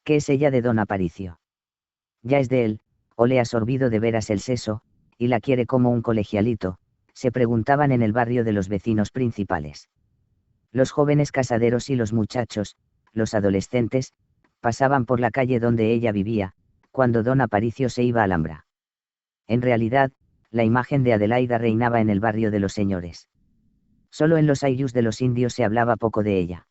¿Qué es ella de don Aparicio? Ya es de él, o le ha sorbido de veras el seso, y la quiere como un colegialito, se preguntaban en el barrio de los vecinos principales. Los jóvenes casaderos y los muchachos, los adolescentes, pasaban por la calle donde ella vivía, cuando don Aparicio se iba a Alhambra. En realidad, la imagen de Adelaida reinaba en el barrio de los señores. Solo en los ayllus de los indios se hablaba poco de ella.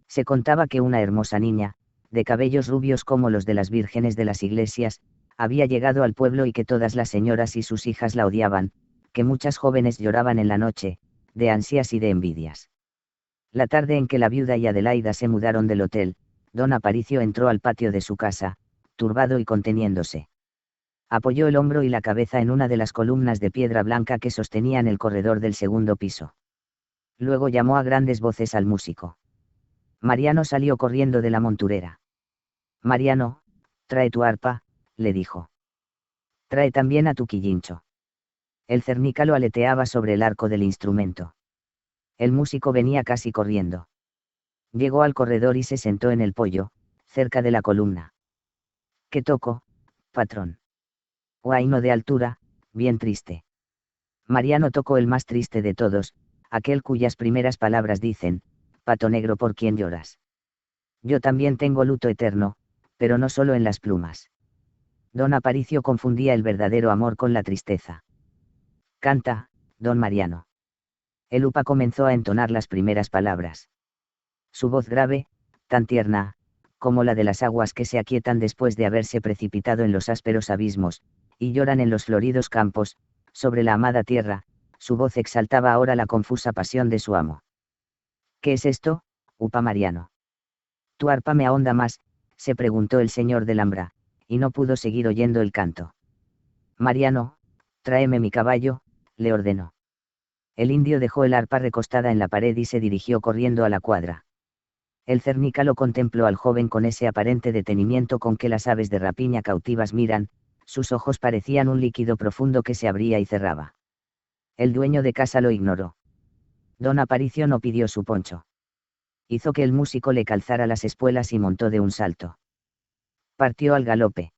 Se contaba que una hermosa niña, de cabellos rubios como los de las vírgenes de las iglesias, había llegado al pueblo y que todas las señoras y sus hijas la odiaban, que muchas jóvenes lloraban en la noche, de ansias y de envidias. La tarde en que la viuda y Adelaida se mudaron del hotel, don Aparicio entró al patio de su casa, turbado y conteniéndose. Apoyó el hombro y la cabeza en una de las columnas de piedra blanca que sostenían el corredor del segundo piso. Luego llamó a grandes voces al músico. Mariano salió corriendo de la monturera. Mariano, trae tu arpa, le dijo. Trae también a tu quillincho. El cernícalo aleteaba sobre el arco del instrumento. El músico venía casi corriendo. Llegó al corredor y se sentó en el poyo, cerca de la columna. ¿Qué toco, patrón? Huayno de altura, bien triste. Mariano tocó el más triste de todos, aquel cuyas primeras palabras dicen, pato negro por quien lloras. Yo también tengo luto eterno, pero no solo en las plumas. Don Aparicio confundía el verdadero amor con la tristeza. Canta, don Mariano. El upa comenzó a entonar las primeras palabras. Su voz grave, tan tierna, como la de las aguas que se aquietan después de haberse precipitado en los ásperos abismos, y lloran en los floridos campos, sobre la amada tierra, su voz exaltaba ahora la confusa pasión de su amo. ¿Qué es esto, upa Mariano? Tu arpa me ahonda más, se preguntó el señor del Ambra, y no pudo seguir oyendo el canto. Mariano, tráeme mi caballo, le ordenó. El indio dejó el arpa recostada en la pared y se dirigió corriendo a la cuadra. El cernícalo contempló al joven con ese aparente detenimiento con que las aves de rapiña cautivas miran, sus ojos parecían un líquido profundo que se abría y cerraba. El dueño de casa lo ignoró. Don Aparicio no pidió su poncho. Hizo que el músico le calzara las espuelas y montó de un salto. Partió al galope.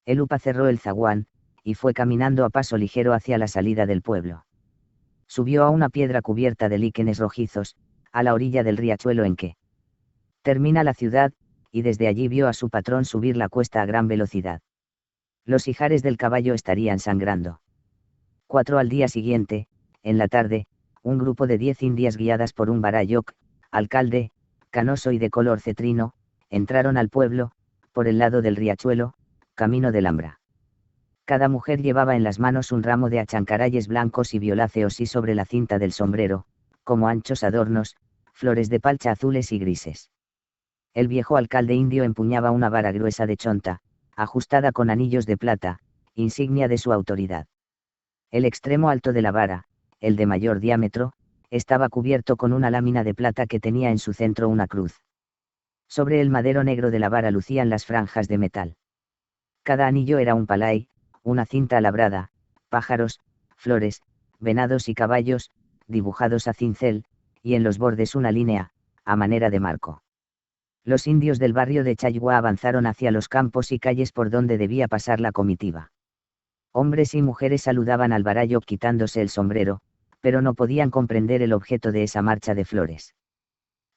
El upa cerró el zaguán, y fue caminando a paso ligero hacia la salida del pueblo. Subió a una piedra cubierta de líquenes rojizos, a la orilla del riachuelo en que termina la ciudad, y desde allí vio a su patrón subir la cuesta a gran velocidad. Los ijares del caballo estarían sangrando. 4 al día siguiente, en la tarde, un grupo de 10 indias guiadas por un barayoc, alcalde, canoso y de color cetrino, entraron al pueblo, por el lado del riachuelo, camino del Ambra. Cada mujer llevaba en las manos un ramo de achancarayes blancos y violáceos y sobre la cinta del sombrero, como anchos adornos, flores de palcha azules y grises. El viejo alcalde indio empuñaba una vara gruesa de chonta, ajustada con anillos de plata, insignia de su autoridad. El extremo alto de la vara, el de mayor diámetro, estaba cubierto con una lámina de plata que tenía en su centro una cruz. Sobre el madero negro de la vara lucían las franjas de metal. Cada anillo era un palay, una cinta labrada, pájaros, flores, venados y caballos, dibujados a cincel, y en los bordes una línea, a manera de marco. Los indios del barrio de Chayhua avanzaron hacia los campos y calles por donde debía pasar la comitiva. Hombres y mujeres saludaban al barayo quitándose el sombrero, pero no podían comprender el objeto de esa marcha de flores.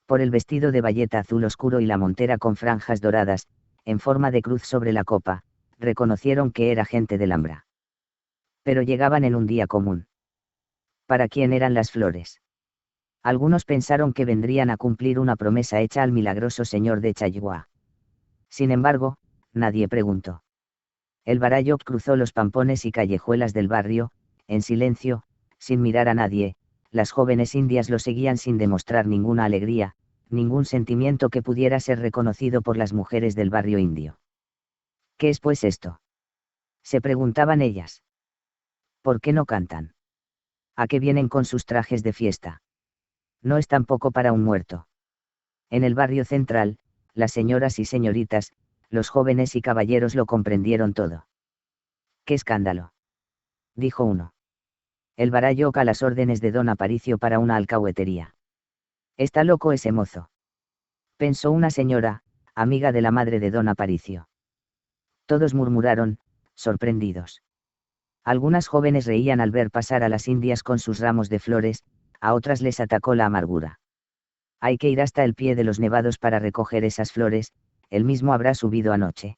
Por el vestido de bayeta azul oscuro y la montera con franjas doradas, en forma de cruz sobre la copa, reconocieron que era gente del Ambra. Pero llegaban en un día común. ¿Para quién eran las flores? Algunos pensaron que vendrían a cumplir una promesa hecha al milagroso señor de Chayhua. Sin embargo, nadie preguntó. El Barayok cruzó los pampones y callejuelas del barrio, en silencio, sin mirar a nadie. Las jóvenes indias lo seguían sin demostrar ninguna alegría, ningún sentimiento que pudiera ser reconocido por las mujeres del barrio indio. ¿Qué es pues esto?, se preguntaban ellas. ¿Por qué no cantan? ¿A qué vienen con sus trajes de fiesta? No es tampoco para un muerto. En el barrio central, las señoras y señoritas, los jóvenes y caballeros lo comprendieron todo. ¡Qué escándalo!, dijo uno. El Barayok a las órdenes de don Aparicio para una alcahuetería. Está loco ese mozo, pensó una señora, amiga de la madre de don Aparicio. Todos murmuraron, sorprendidos. Algunas jóvenes reían al ver pasar a las indias con sus ramos de flores, a otras les atacó la amargura. Hay que ir hasta el pie de los nevados para recoger esas flores, él mismo habrá subido anoche.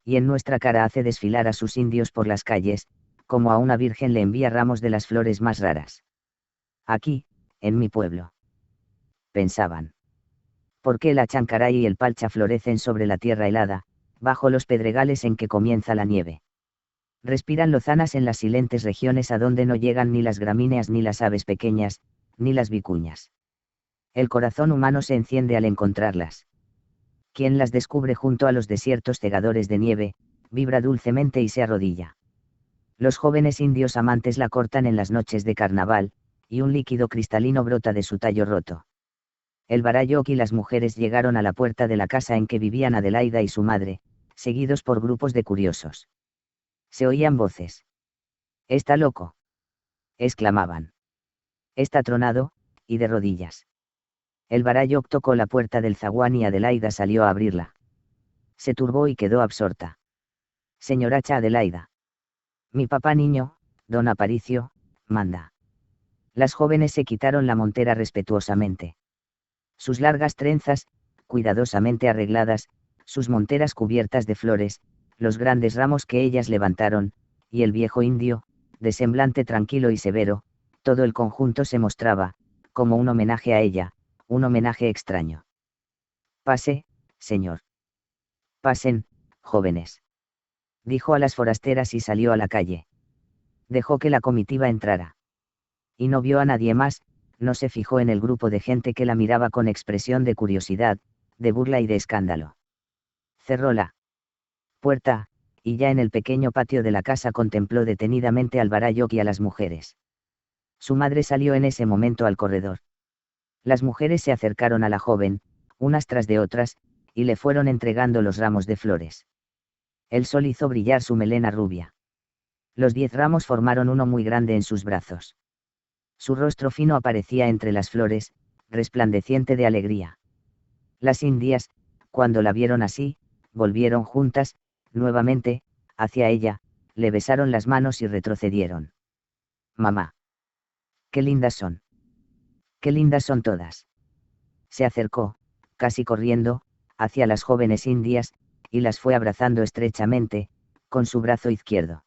Y en nuestra cara hace desfilar a sus indios por las calles, como a una virgen le envía ramos de las flores más raras. Aquí, en mi pueblo. Pensaban. ¿Por qué la chancaray y el palcha florecen sobre la tierra helada, bajo los pedregales en que comienza la nieve? Respiran lozanas en las silentes regiones a donde no llegan ni las gramíneas ni las aves pequeñas, ni las vicuñas. El corazón humano se enciende al encontrarlas. Quien las descubre junto a los desiertos cegadores de nieve, vibra dulcemente y se arrodilla. Los jóvenes indios amantes la cortan en las noches de carnaval, y un líquido cristalino brota de su tallo roto. El Barayok y las mujeres llegaron a la puerta de la casa en que vivían Adelaida y su madre, seguidos por grupos de curiosos. Se oían voces. «Está loco», exclamaban. «Está tronado», y de rodillas. El Barayok tocó la puerta del zaguán y Adelaida salió a abrirla. Se turbó y quedó absorta. «Señoracha Adelaida. Mi papá niño, don Aparicio, manda». Las jóvenes se quitaron la montera respetuosamente. Sus largas trenzas, cuidadosamente arregladas, sus monteras cubiertas de flores, los grandes ramos que ellas levantaron, y el viejo indio, de semblante tranquilo y severo, todo el conjunto se mostraba, como un homenaje a ella, un homenaje extraño. «Pase, señor. Pasen, jóvenes», dijo a las forasteras y salió a la calle. Dejó que la comitiva entrara. Y no vio a nadie más, no se fijó en el grupo de gente que la miraba con expresión de curiosidad, de burla y de escándalo. Cerró la puerta, y ya en el pequeño patio de la casa contempló detenidamente al Barayok y a las mujeres. Su madre salió en ese momento al corredor. Las mujeres se acercaron a la joven, unas tras de otras, y le fueron entregando los ramos de flores. El sol hizo brillar su melena rubia. Los 10 ramos formaron uno muy grande en sus brazos. Su rostro fino aparecía entre las flores, resplandeciente de alegría. Las indias, cuando la vieron así, volvieron juntas, nuevamente, hacia ella, le besaron las manos y retrocedieron. «Mamá. Qué lindas son. Qué lindas son todas». Se acercó, casi corriendo, hacia las jóvenes indias, y las fue abrazando estrechamente, con su brazo izquierdo.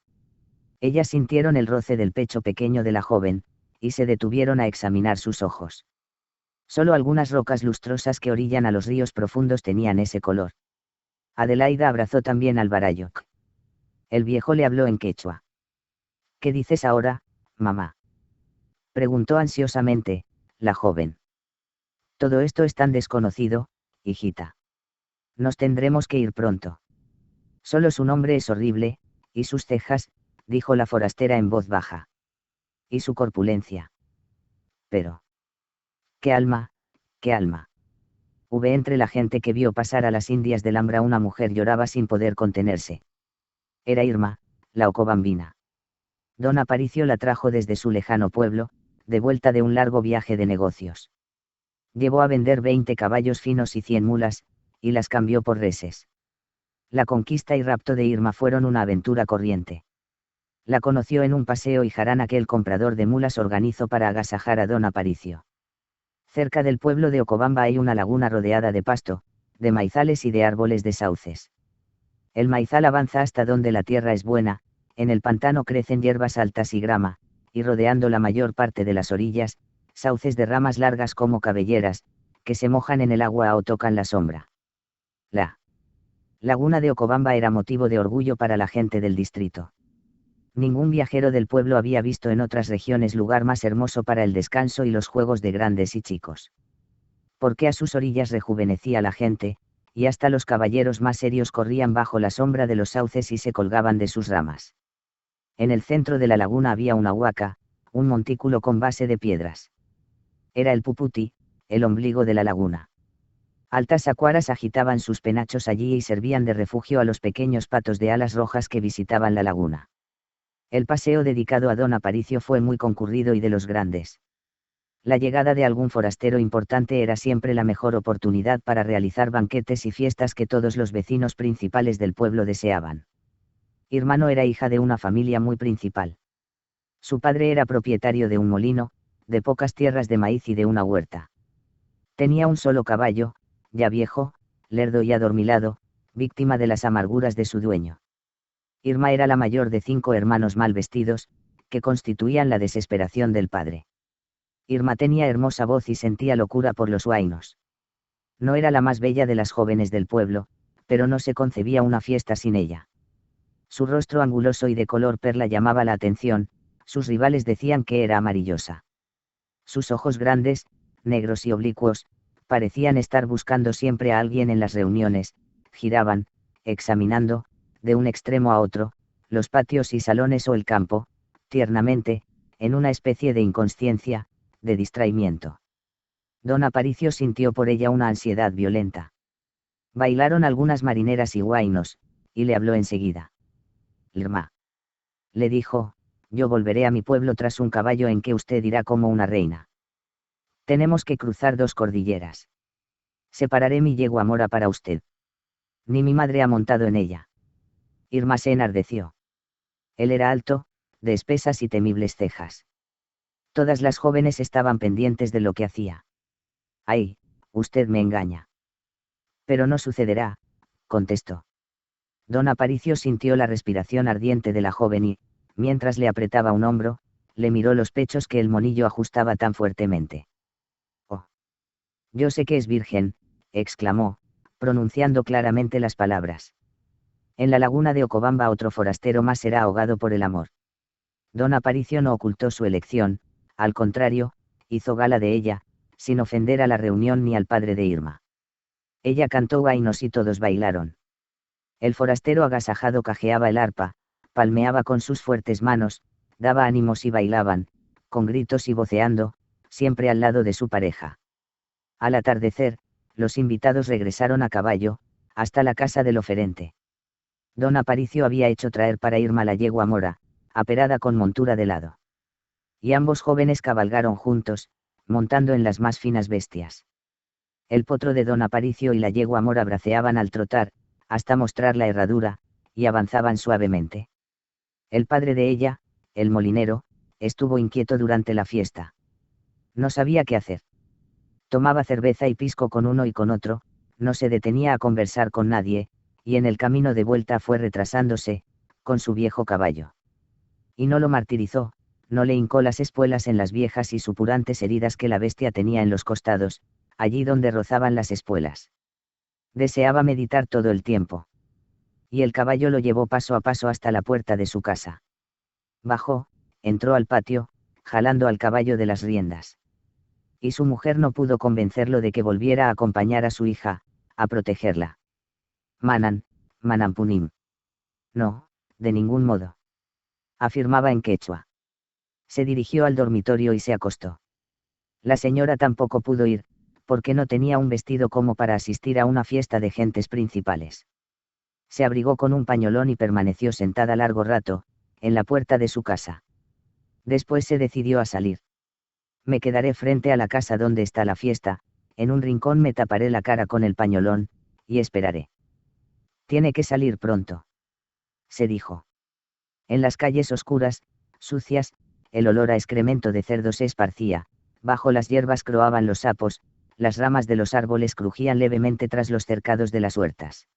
Ellas sintieron el roce del pecho pequeño de la joven, y se detuvieron a examinar sus ojos. Solo algunas rocas lustrosas que orillan a los ríos profundos tenían ese color. Adelaida abrazó también al Barayok. El viejo le habló en quechua. «¿Qué dices ahora, mamá?», preguntó ansiosamente, la joven. «Todo esto es tan desconocido, hijita. Nos tendremos que ir pronto. Solo su nombre es horrible, y sus cejas», dijo la forastera en voz baja. «Y su corpulencia. Pero. ¡Qué alma, qué alma!». Entre la gente que vio pasar a las indias del Ambra una mujer lloraba sin poder contenerse. Era Irma, la ocobambina. Don Aparicio la trajo desde su lejano pueblo, de vuelta de un largo viaje de negocios. Llevó a vender 20 caballos finos y 100 mulas, y las cambió por reses. La conquista y rapto de Irma fueron una aventura corriente. La conoció en un paseo y jarana que el comprador de mulas organizó para agasajar a don Aparicio. Cerca del pueblo de Ocobamba hay una laguna rodeada de pasto, de maizales y de árboles de sauces. El maizal avanza hasta donde la tierra es buena, en el pantano crecen hierbas altas y grama, y rodeando la mayor parte de las orillas, sauces de ramas largas como cabelleras, que se mojan en el agua o tocan la sombra. La Laguna de Ocobamba era motivo de orgullo para la gente del distrito. Ningún viajero del pueblo había visto en otras regiones lugar más hermoso para el descanso y los juegos de grandes y chicos. Porque a sus orillas rejuvenecía la gente, y hasta los caballeros más serios corrían bajo la sombra de los sauces y se colgaban de sus ramas. En el centro de la laguna había una huaca, un montículo con base de piedras. Era el Puputi, el ombligo de la laguna. Altas acuaras agitaban sus penachos allí y servían de refugio a los pequeños patos de alas rojas que visitaban la laguna. El paseo dedicado a don Aparicio fue muy concurrido y de los grandes. La llegada de algún forastero importante era siempre la mejor oportunidad para realizar banquetes y fiestas que todos los vecinos principales del pueblo deseaban. Irma no era hija de una familia muy principal. Su padre era propietario de un molino, de pocas tierras de maíz y de una huerta. Tenía un solo caballo, ya viejo, lerdo y adormilado, víctima de las amarguras de su dueño. Irma era la mayor de 5 hermanos mal vestidos, que constituían la desesperación del padre. Irma tenía hermosa voz y sentía locura por los huainos. No era la más bella de las jóvenes del pueblo, pero no se concebía una fiesta sin ella. Su rostro anguloso y de color perla llamaba la atención, sus rivales decían que era amarillosa. Sus ojos grandes, negros y oblicuos, parecían estar buscando siempre a alguien en las reuniones, giraban, examinando, de un extremo a otro, los patios y salones o el campo, tiernamente, en una especie de inconsciencia, de distraimiento. Don Aparicio sintió por ella una ansiedad violenta. Bailaron algunas marineras y huainos, y le habló enseguida. Irma. Le dijo, yo volveré a mi pueblo tras un caballo en que usted irá como una reina. Tenemos que cruzar 2 cordilleras. Separaré mi yegua mora para usted. Ni mi madre ha montado en ella. Irma se enardeció. Él era alto, de espesas y temibles cejas. Todas las jóvenes estaban pendientes de lo que hacía. Ay, usted me engaña. Pero no sucederá, contestó. Don Aparicio sintió la respiración ardiente de la joven y, mientras le apretaba un hombro, le miró los pechos que el monillo ajustaba tan fuertemente. Oh. Yo sé que es virgen, exclamó, pronunciando claramente las palabras. En la laguna de Ocobamba otro forastero más será ahogado por el amor. Don Aparicio no ocultó su elección, al contrario, hizo gala de ella, sin ofender a la reunión ni al padre de Irma. Ella cantó huainos y todos bailaron. El forastero agasajado cajeaba el arpa, palmeaba con sus fuertes manos, daba ánimos y bailaban, con gritos y voceando, siempre al lado de su pareja. Al atardecer, los invitados regresaron a caballo, hasta la casa del oferente. Don Aparicio había hecho traer para Irma la yegua mora, aperada con montura de lado. Y ambos jóvenes cabalgaron juntos, montando en las más finas bestias. El potro de don Aparicio y la yegua mora braceaban al trotar, hasta mostrar la herradura, y avanzaban suavemente. El padre de ella, el molinero, estuvo inquieto durante la fiesta. No sabía qué hacer. Tomaba cerveza y pisco con uno y con otro, no se detenía a conversar con nadie, y en el camino de vuelta fue retrasándose, con su viejo caballo. Y no lo martirizó, no le hincó las espuelas en las viejas y supurantes heridas que la bestia tenía en los costados, allí donde rozaban las espuelas. Deseaba meditar todo el tiempo. Y el caballo lo llevó paso a paso hasta la puerta de su casa. Bajó, entró al patio, jalando al caballo de las riendas. Y su mujer no pudo convencerlo de que volviera a acompañar a su hija, a protegerla. Manampunim. No, de ningún modo. Afirmaba en quechua. Se dirigió al dormitorio y se acostó. La señora tampoco pudo ir, porque no tenía un vestido como para asistir a una fiesta de gentes principales. Se abrigó con un pañolón y permaneció sentada largo rato, en la puerta de su casa. Después se decidió a salir. Me quedaré frente a la casa donde está la fiesta, en un rincón me taparé la cara con el pañolón, y esperaré. Tiene que salir pronto. Se dijo. En las calles oscuras, sucias, el olor a excremento de cerdo se esparcía, bajo las hierbas croaban los sapos, las ramas de los árboles crujían levemente tras los cercados de las huertas.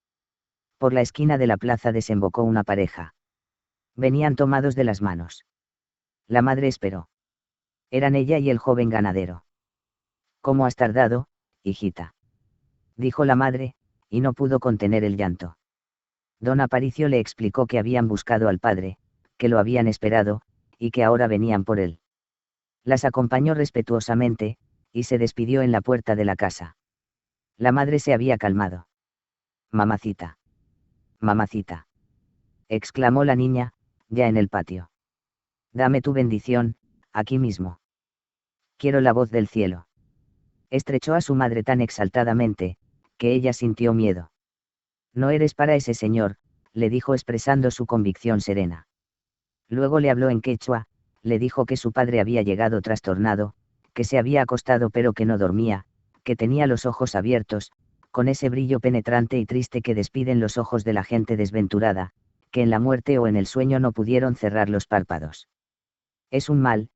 Por la esquina de la plaza desembocó una pareja. Venían tomados de las manos. La madre esperó. Eran ella y el joven ganadero. ¿Cómo has tardado, hijita?, dijo la madre, y no pudo contener el llanto. Don Aparicio le explicó que habían buscado al padre, que lo habían esperado, y que ahora venían por él. Las acompañó respetuosamente, y se despidió en la puerta de la casa. La madre se había calmado. Mamacita. Mamacita. Exclamó la niña, ya en el patio. Dame tu bendición, aquí mismo. Quiero la voz del cielo. Estrechó a su madre tan exaltadamente, que ella sintió miedo. No eres para ese señor, le dijo expresando su convicción serena. Luego le habló en quechua, le dijo que su padre había llegado trastornado, que se había acostado pero que no dormía, que tenía los ojos abiertos, con ese brillo penetrante y triste que despiden los ojos de la gente desventurada, que en la muerte o en el sueño no pudieron cerrar los párpados. Es un mal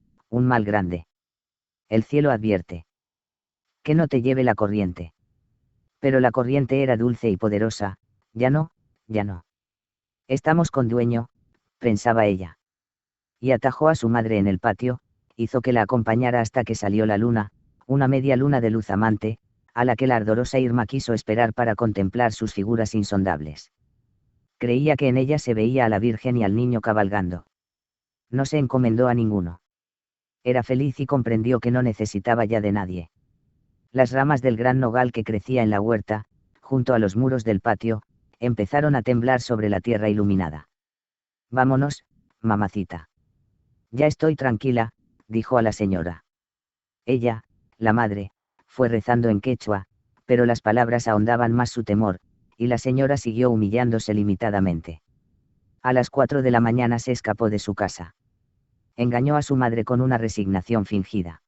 grande. El cielo advierte. Que no te lleve la corriente. Pero la corriente era dulce y poderosa, ya no. Estamos con dueño, pensaba ella. Y atajó a su madre en el patio, hizo que la acompañara hasta que salió la luna, una media luna de luz amante, a la que la ardorosa Irma quiso esperar para contemplar sus figuras insondables. Creía que en ella se veía a la Virgen y al niño cabalgando. No se encomendó a ninguno. Era feliz y comprendió que no necesitaba ya de nadie. Las ramas del gran nogal que crecía en la huerta, junto a los muros del patio, empezaron a temblar sobre la tierra iluminada. Vámonos, mamacita. Ya estoy tranquila, dijo a la señora. Ella, la madre, fue rezando en quechua, pero las palabras ahondaban más su temor, y la señora siguió humillándose limitadamente. A las 4 de la mañana se escapó de su casa. Engañó a su madre con una resignación fingida.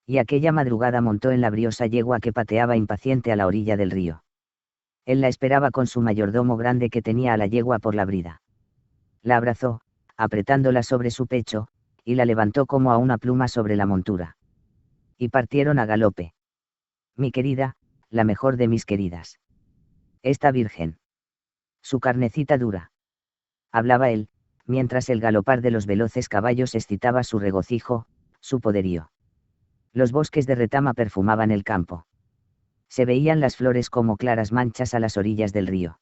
Y aquella madrugada montó en la briosa yegua que pateaba impaciente a la orilla del río. Él la esperaba con su mayordomo grande que tenía a la yegua por la brida. La abrazó, apretándola sobre su pecho, y la levantó como a una pluma sobre la montura. Y partieron a galope. Mi querida, la mejor de mis queridas. Esta virgen. Su carnecita dura. Hablaba él, mientras el galopar de los veloces caballos excitaba su regocijo, su poderío. Los bosques de retama perfumaban el campo. Se veían las flores como claras manchas a las orillas del río.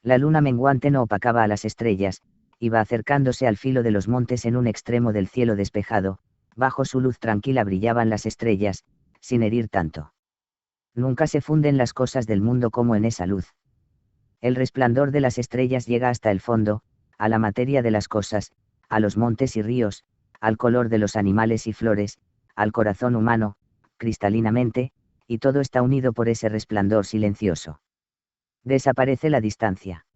La luna menguante no opacaba a las estrellas, iba acercándose al filo de los montes en un extremo del cielo despejado, bajo su luz tranquila brillaban las estrellas, sin herir tanto. Nunca se funden las cosas del mundo como en esa luz. El resplandor de las estrellas llega hasta el fondo, a la materia de las cosas, a los montes y ríos, al color de los animales y flores, al corazón humano, cristalinamente, y todo está unido por ese resplandor silencioso. Desaparece la distancia.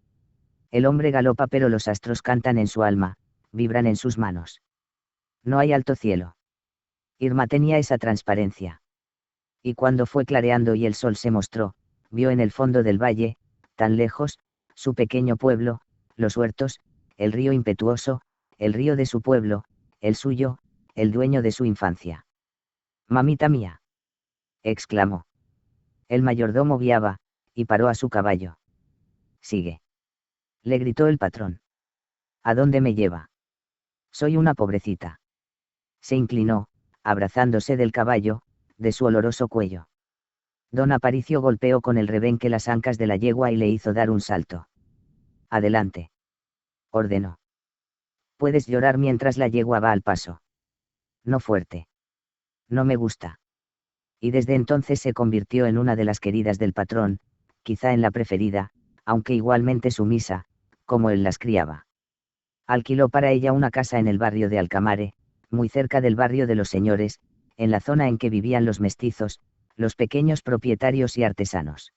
El hombre galopa pero los astros cantan en su alma, vibran en sus manos. No hay alto cielo. Irma tenía esa transparencia. Y cuando fue clareando y el sol se mostró, vio en el fondo del valle, tan lejos, su pequeño pueblo, los huertos, el río impetuoso, el río de su pueblo, el suyo, el dueño de su infancia. Mamita mía. Exclamó. El mayordomo guiaba, y paró a su caballo. Sigue. Le gritó el patrón. ¿A dónde me lleva? Soy una pobrecita. Se inclinó, abrazándose del caballo, de su oloroso cuello. Don Aparicio golpeó con el rebenque las ancas de la yegua y le hizo dar un salto. Adelante. Ordenó. Puedes llorar mientras la yegua va al paso. No fuerte. No me gusta. Y desde entonces se convirtió en una de las queridas del patrón, quizá en la preferida, aunque igualmente sumisa, como él las criaba. Alquiló para ella una casa en el barrio de Alcamare, muy cerca del barrio de los señores, en la zona en que vivían los mestizos, los pequeños propietarios y artesanos.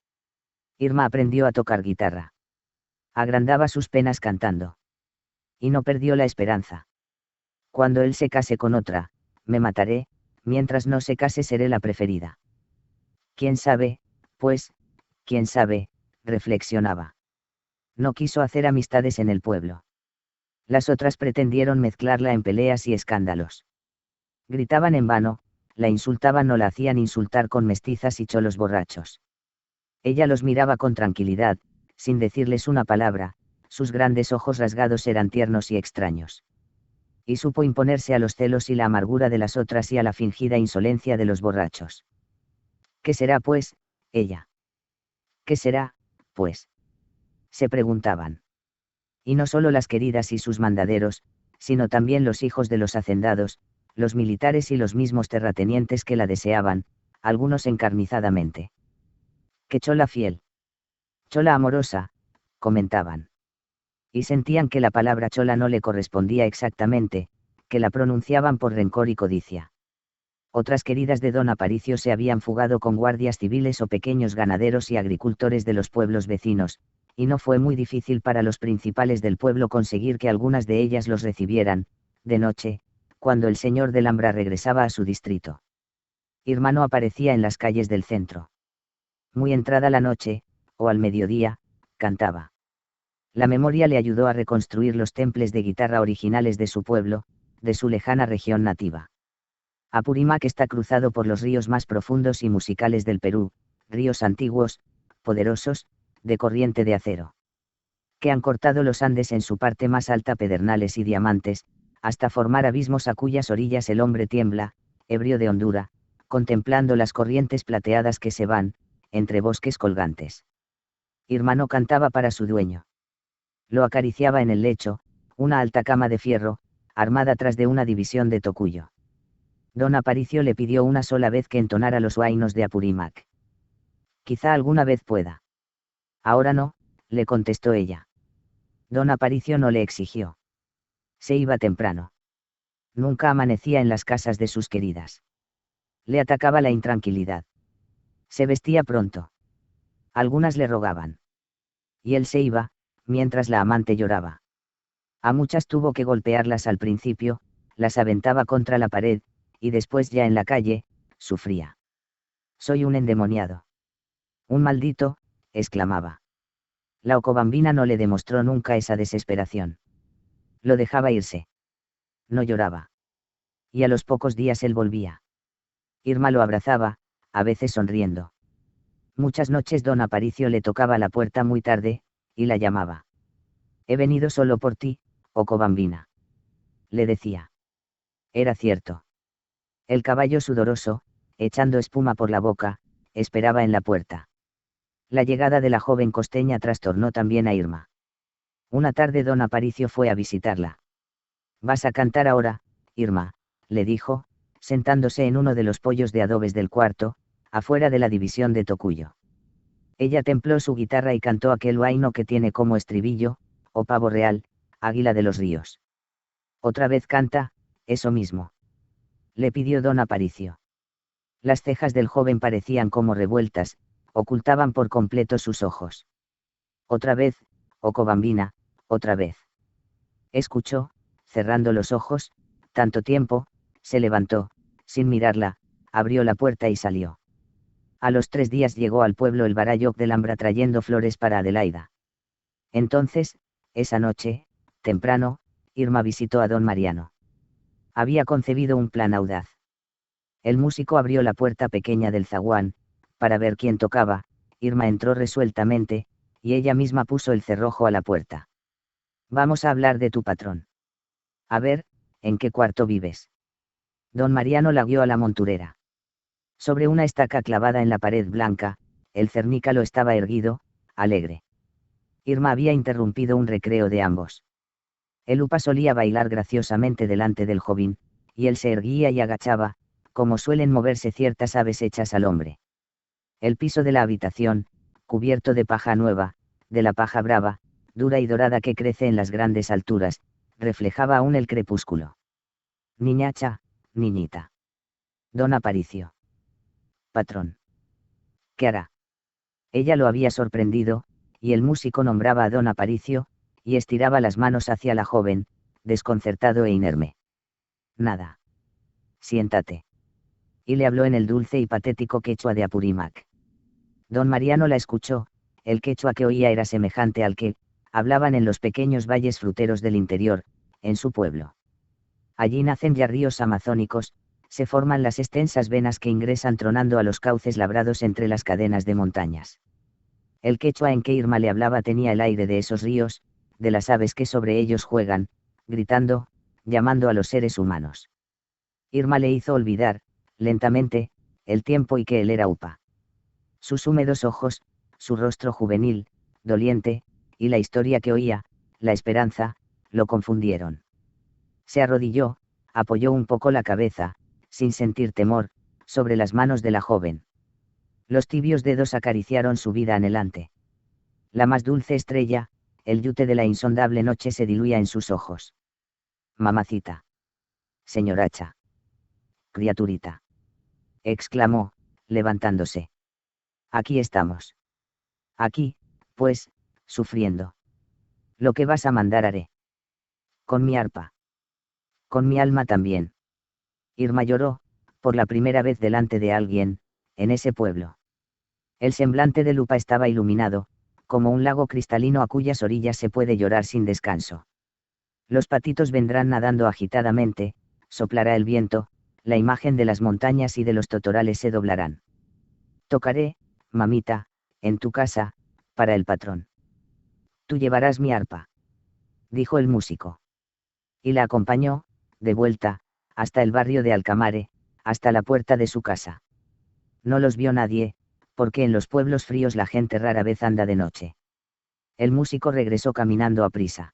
Irma aprendió a tocar guitarra. Agrandaba sus penas cantando. Y no perdió la esperanza. Cuando él se case con otra, me mataré, mientras no se case seré la preferida. ¿Quién sabe, pues, quién sabe?, reflexionaba. No quiso hacer amistades en el pueblo. Las otras pretendieron mezclarla en peleas y escándalos. Gritaban en vano, la insultaban o la hacían insultar con mestizas y cholos borrachos. Ella los miraba con tranquilidad, sin decirles una palabra, sus grandes ojos rasgados eran tiernos y extraños. Y supo imponerse a los celos y la amargura de las otras y a la fingida insolencia de los borrachos. ¿Qué será pues, ella? ¿Qué será, pues? Se preguntaban. Y no solo las queridas y sus mandaderos, sino también los hijos de los hacendados, los militares y los mismos terratenientes que la deseaban, algunos encarnizadamente. ¡Qué chola fiel! Chola amorosa, comentaban. Y sentían que la palabra chola no le correspondía exactamente, que la pronunciaban por rencor y codicia. Otras queridas de don Aparicio se habían fugado con guardias civiles o pequeños ganaderos y agricultores de los pueblos vecinos, y no fue muy difícil para los principales del pueblo conseguir que algunas de ellas los recibieran, de noche, cuando el señor del Ambra regresaba a su distrito. Irma no aparecía en las calles del centro. Muy entrada la noche, o al mediodía, cantaba. La memoria le ayudó a reconstruir los temples de guitarra originales de su pueblo, de su lejana región nativa. Apurímac está cruzado por los ríos más profundos y musicales del Perú, ríos antiguos, poderosos, de corriente de acero. Que han cortado los Andes en su parte más alta pedernales y diamantes, hasta formar abismos a cuyas orillas el hombre tiembla, ebrio de hondura, contemplando las corrientes plateadas que se van, entre bosques colgantes. Irma no cantaba para su dueño. Lo acariciaba en el lecho, una alta cama de fierro, armada tras de una división de tocuyo. Don Aparicio le pidió una sola vez que entonara los huainos de Apurímac. Quizá alguna vez pueda. Ahora no, le contestó ella. Don Aparicio no le exigió. Se iba temprano. Nunca amanecía en las casas de sus queridas. Le atacaba la intranquilidad. Se vestía pronto. Algunas le rogaban. Y él se iba, mientras la amante lloraba. A muchas tuvo que golpearlas al principio, las aventaba contra la pared, y después ya en la calle, sufría. Soy un endemoniado. Un maldito, exclamaba. La Ocobambina no le demostró nunca esa desesperación. Lo dejaba irse. No lloraba. Y a los pocos días él volvía. Irma lo abrazaba, a veces sonriendo. Muchas noches don Aparicio le tocaba la puerta muy tarde, y la llamaba. He venido solo por ti, Ocobambina. Le decía. Era cierto. El caballo sudoroso, echando espuma por la boca, esperaba en la puerta. La llegada de la joven costeña trastornó también a Irma. Una tarde don Aparicio fue a visitarla. Vas a cantar ahora, Irma, le dijo, sentándose en uno de los pollos de adobes del cuarto, afuera de la división de tocuyo. Ella templó su guitarra y cantó aquel huaino que tiene como estribillo, o pavo real, águila de los ríos. Otra vez canta, eso mismo. Le pidió don Aparicio. Las cejas del joven parecían como revueltas, ocultaban por completo sus ojos. Otra vez, Ocobambina, otra vez. Escuchó, cerrando los ojos, tanto tiempo, se levantó, sin mirarla, abrió la puerta y salió. A los 3 días llegó al pueblo el Barayoc del Ambra trayendo flores para Adelaida. Entonces, esa noche, temprano, Irma visitó a don Mariano. Había concebido un plan audaz. El músico abrió la puerta pequeña del zaguán, para ver quién tocaba. Irma entró resueltamente, y ella misma puso el cerrojo a la puerta. Vamos a hablar de tu patrón. A ver, ¿en qué cuarto vives? Don Mariano la guió a la monturera. Sobre una estaca clavada en la pared blanca, el cernícalo estaba erguido, alegre. Irma había interrumpido un recreo de ambos. El upa solía bailar graciosamente delante del joven, y él se erguía y agachaba, como suelen moverse ciertas aves hechas al hombre. El piso de la habitación, cubierto de paja nueva, de la paja brava, dura y dorada que crece en las grandes alturas, reflejaba aún el crepúsculo. Niñacha, niñita. Don Aparicio. Patrón. ¿Qué hará? Ella lo había sorprendido, y el músico nombraba a don Aparicio, y estiraba las manos hacia la joven, desconcertado e inerme. Nada. Siéntate. Y le habló en el dulce y patético quechua de Apurímac. Don Mariano la escuchó, el quechua que oía era semejante al que hablaban en los pequeños valles fruteros del interior, en su pueblo. Allí nacen ya ríos amazónicos, se forman las extensas venas que ingresan tronando a los cauces labrados entre las cadenas de montañas. El quechua en que Irma le hablaba tenía el aire de esos ríos, de las aves que sobre ellos juegan, gritando, llamando a los seres humanos. Irma le hizo olvidar, lentamente, el tiempo y que él era upa. Sus húmedos ojos, su rostro juvenil, doliente, y la historia que oía, la esperanza, lo confundieron. Se arrodilló, apoyó un poco la cabeza, sin sentir temor, sobre las manos de la joven. Los tibios dedos acariciaron su vida anhelante. La más dulce estrella, el yute de la insondable noche se diluía en sus ojos. Mamacita. Señoracha. Criaturita. Exclamó, levantándose. Aquí estamos. Aquí, pues, sufriendo. Lo que vas a mandar haré. Con mi arpa. Con mi alma también. Irma lloró, por la primera vez delante de alguien, en ese pueblo. El semblante de Lupa estaba iluminado, como un lago cristalino a cuyas orillas se puede llorar sin descanso. Los patitos vendrán nadando agitadamente, soplará el viento, la imagen de las montañas y de los totorales se doblarán. Tocaré, mamita, en tu casa, para el patrón. Tú llevarás mi arpa, dijo el músico. Y la acompañó, de vuelta, hasta el barrio de Alcamare, hasta la puerta de su casa. No los vio nadie, porque en los pueblos fríos la gente rara vez anda de noche. El músico regresó caminando a prisa.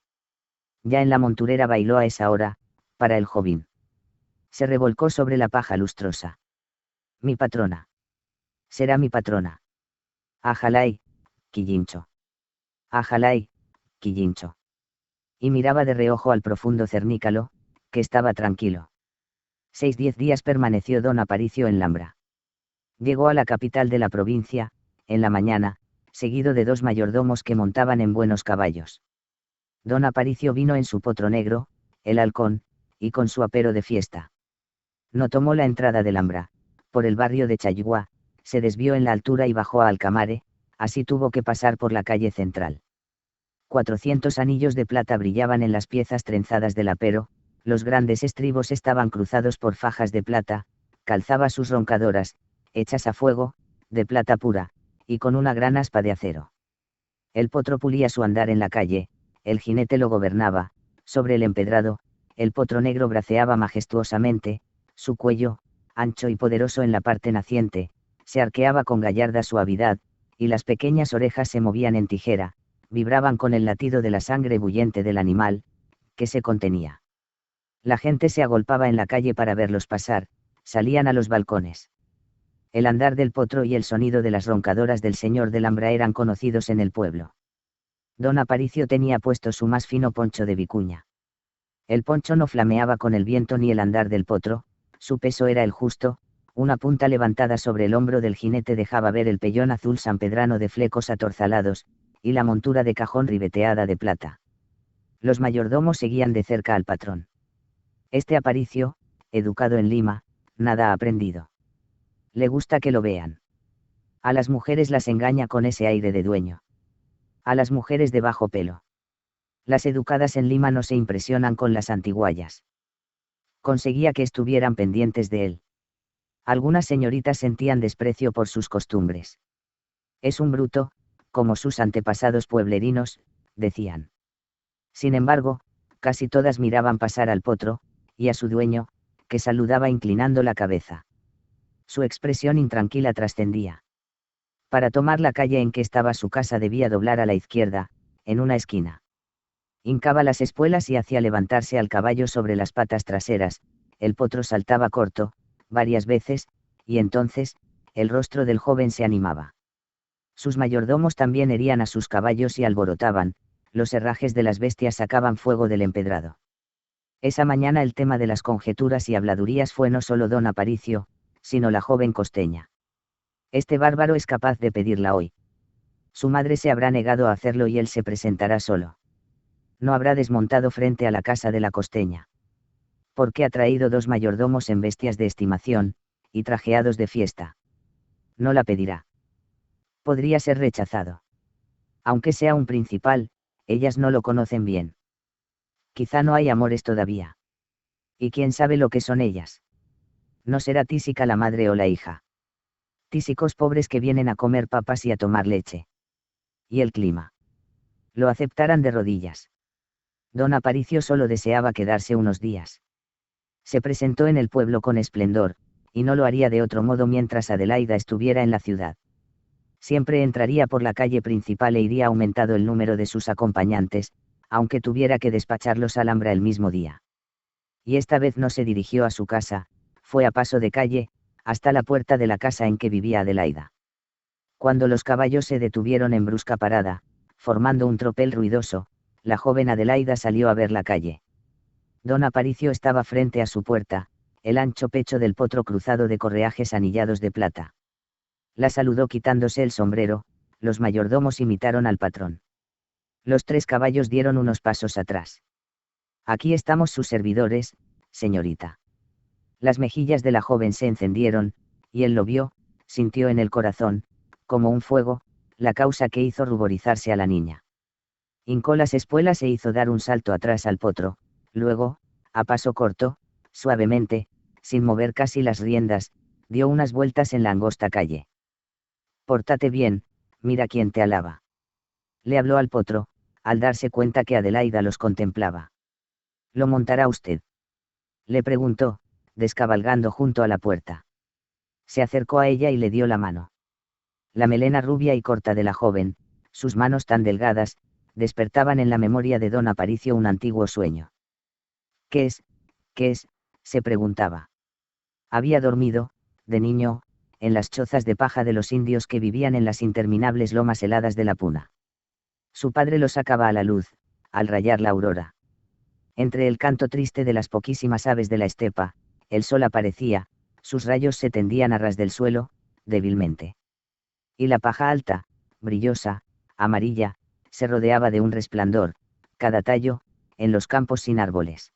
Ya en la monturera bailó a esa hora, para el joven. Se revolcó sobre la paja lustrosa. Mi patrona. Será mi patrona. Ajalay, Quillincho. Ajalay, Quillincho. Y miraba de reojo al profundo cernícalo, que estaba tranquilo. 6-10 días permaneció don Aparicio en Lambra. Llegó a la capital de la provincia, en la mañana, seguido de 2 mayordomos que montaban en buenos caballos. Don Aparicio vino en su potro negro, el halcón, y con su apero de fiesta. No tomó la entrada de Lambra, por el barrio de Chayguá, se desvió en la altura y bajó a Alcamare, así tuvo que pasar por la calle central. 400 anillos de plata brillaban en las piezas trenzadas del apero, los grandes estribos estaban cruzados por fajas de plata, calzaba sus roncadoras, hechas a fuego, de plata pura, y con una gran aspa de acero. El potro pulía su andar en la calle, el jinete lo gobernaba, sobre el empedrado, el potro negro braceaba majestuosamente, su cuello, ancho y poderoso en la parte naciente, se arqueaba con gallarda suavidad, y las pequeñas orejas se movían en tijera, vibraban con el latido de la sangre bullente del animal, que se contenía. La gente se agolpaba en la calle para verlos pasar, salían a los balcones. El andar del potro y el sonido de las roncadoras del señor de Lambra eran conocidos en el pueblo. Don Aparicio tenía puesto su más fino poncho de vicuña. El poncho no flameaba con el viento ni el andar del potro, su peso era el justo, una punta levantada sobre el hombro del jinete dejaba ver el pellón azul sanpedrano de flecos atorzalados, y la montura de cajón ribeteada de plata. Los mayordomos seguían de cerca al patrón. Este Aparicio, educado en Lima, nada ha aprendido. Le gusta que lo vean. A las mujeres las engaña con ese aire de dueño. A las mujeres de bajo pelo. Las educadas en Lima no se impresionan con las antiguallas. Conseguía que estuvieran pendientes de él. Algunas señoritas sentían desprecio por sus costumbres. Es un bruto, como sus antepasados pueblerinos, decían. Sin embargo, casi todas miraban pasar al potro, y a su dueño, que saludaba inclinando la cabeza. Su expresión intranquila trascendía. Para tomar la calle en que estaba su casa debía doblar a la izquierda, en una esquina. Hincaba las espuelas y hacía levantarse al caballo sobre las patas traseras, el potro saltaba corto, varias veces, y entonces, el rostro del joven se animaba. Sus mayordomos también herían a sus caballos y alborotaban, los herrajes de las bestias sacaban fuego del empedrado. Esa mañana el tema de las conjeturas y habladurías fue no solo don Aparicio, sino la joven costeña. Este bárbaro es capaz de pedirla hoy. Su madre se habrá negado a hacerlo y él se presentará solo. No habrá desmontado frente a la casa de la costeña. Porque ha traído 2 mayordomos en bestias de estimación, y trajeados de fiesta. No la pedirá. Podría ser rechazado. Aunque sea un principal, ellas no lo conocen bien. Quizá no hay amores todavía. ¿Y quién sabe lo que son ellas? No será tísica la madre o la hija. Tísicos pobres que vienen a comer papas y a tomar leche. Y el clima. Lo aceptaran de rodillas. Don Aparicio solo deseaba quedarse unos días. Se presentó en el pueblo con esplendor, y no lo haría de otro modo mientras Adelaida estuviera en la ciudad. Siempre entraría por la calle principal e iría aumentado el número de sus acompañantes, aunque tuviera que despacharlos al Alhambra el mismo día. Y esta vez no se dirigió a su casa, fue a paso de calle, hasta la puerta de la casa en que vivía Adelaida. Cuando los caballos se detuvieron en brusca parada, formando un tropel ruidoso, la joven Adelaida salió a ver la calle. Don Aparicio estaba frente a su puerta, el ancho pecho del potro cruzado de correajes anillados de plata. La saludó quitándose el sombrero, los mayordomos imitaron al patrón. Los 3 caballos dieron unos pasos atrás. Aquí estamos sus servidores, señorita. Las mejillas de la joven se encendieron, y él lo vio, sintió en el corazón, como un fuego, la causa que hizo ruborizarse a la niña. Hincó las espuelas e hizo dar un salto atrás al potro, luego, a paso corto, suavemente, sin mover casi las riendas, dio unas vueltas en la angosta calle. Pórtate bien, mira quién te alaba. Le habló al potro, al darse cuenta que Adelaida los contemplaba. ¿Lo montará usted?, le preguntó, descabalgando junto a la puerta. Se acercó a ella y le dio la mano. La melena rubia y corta de la joven, sus manos tan delgadas, despertaban en la memoria de don Aparicio un antiguo sueño. ¿Qué es? ¿Qué es?, se preguntaba. Había dormido, de niño, en las chozas de paja de los indios que vivían en las interminables lomas heladas de la Puna. Su padre lo sacaba a la luz, al rayar la aurora. Entre el canto triste de las poquísimas aves de la estepa, el sol aparecía, sus rayos se tendían a ras del suelo, débilmente. Y la paja alta, brillosa, amarilla, se rodeaba de un resplandor, cada tallo, en los campos sin árboles.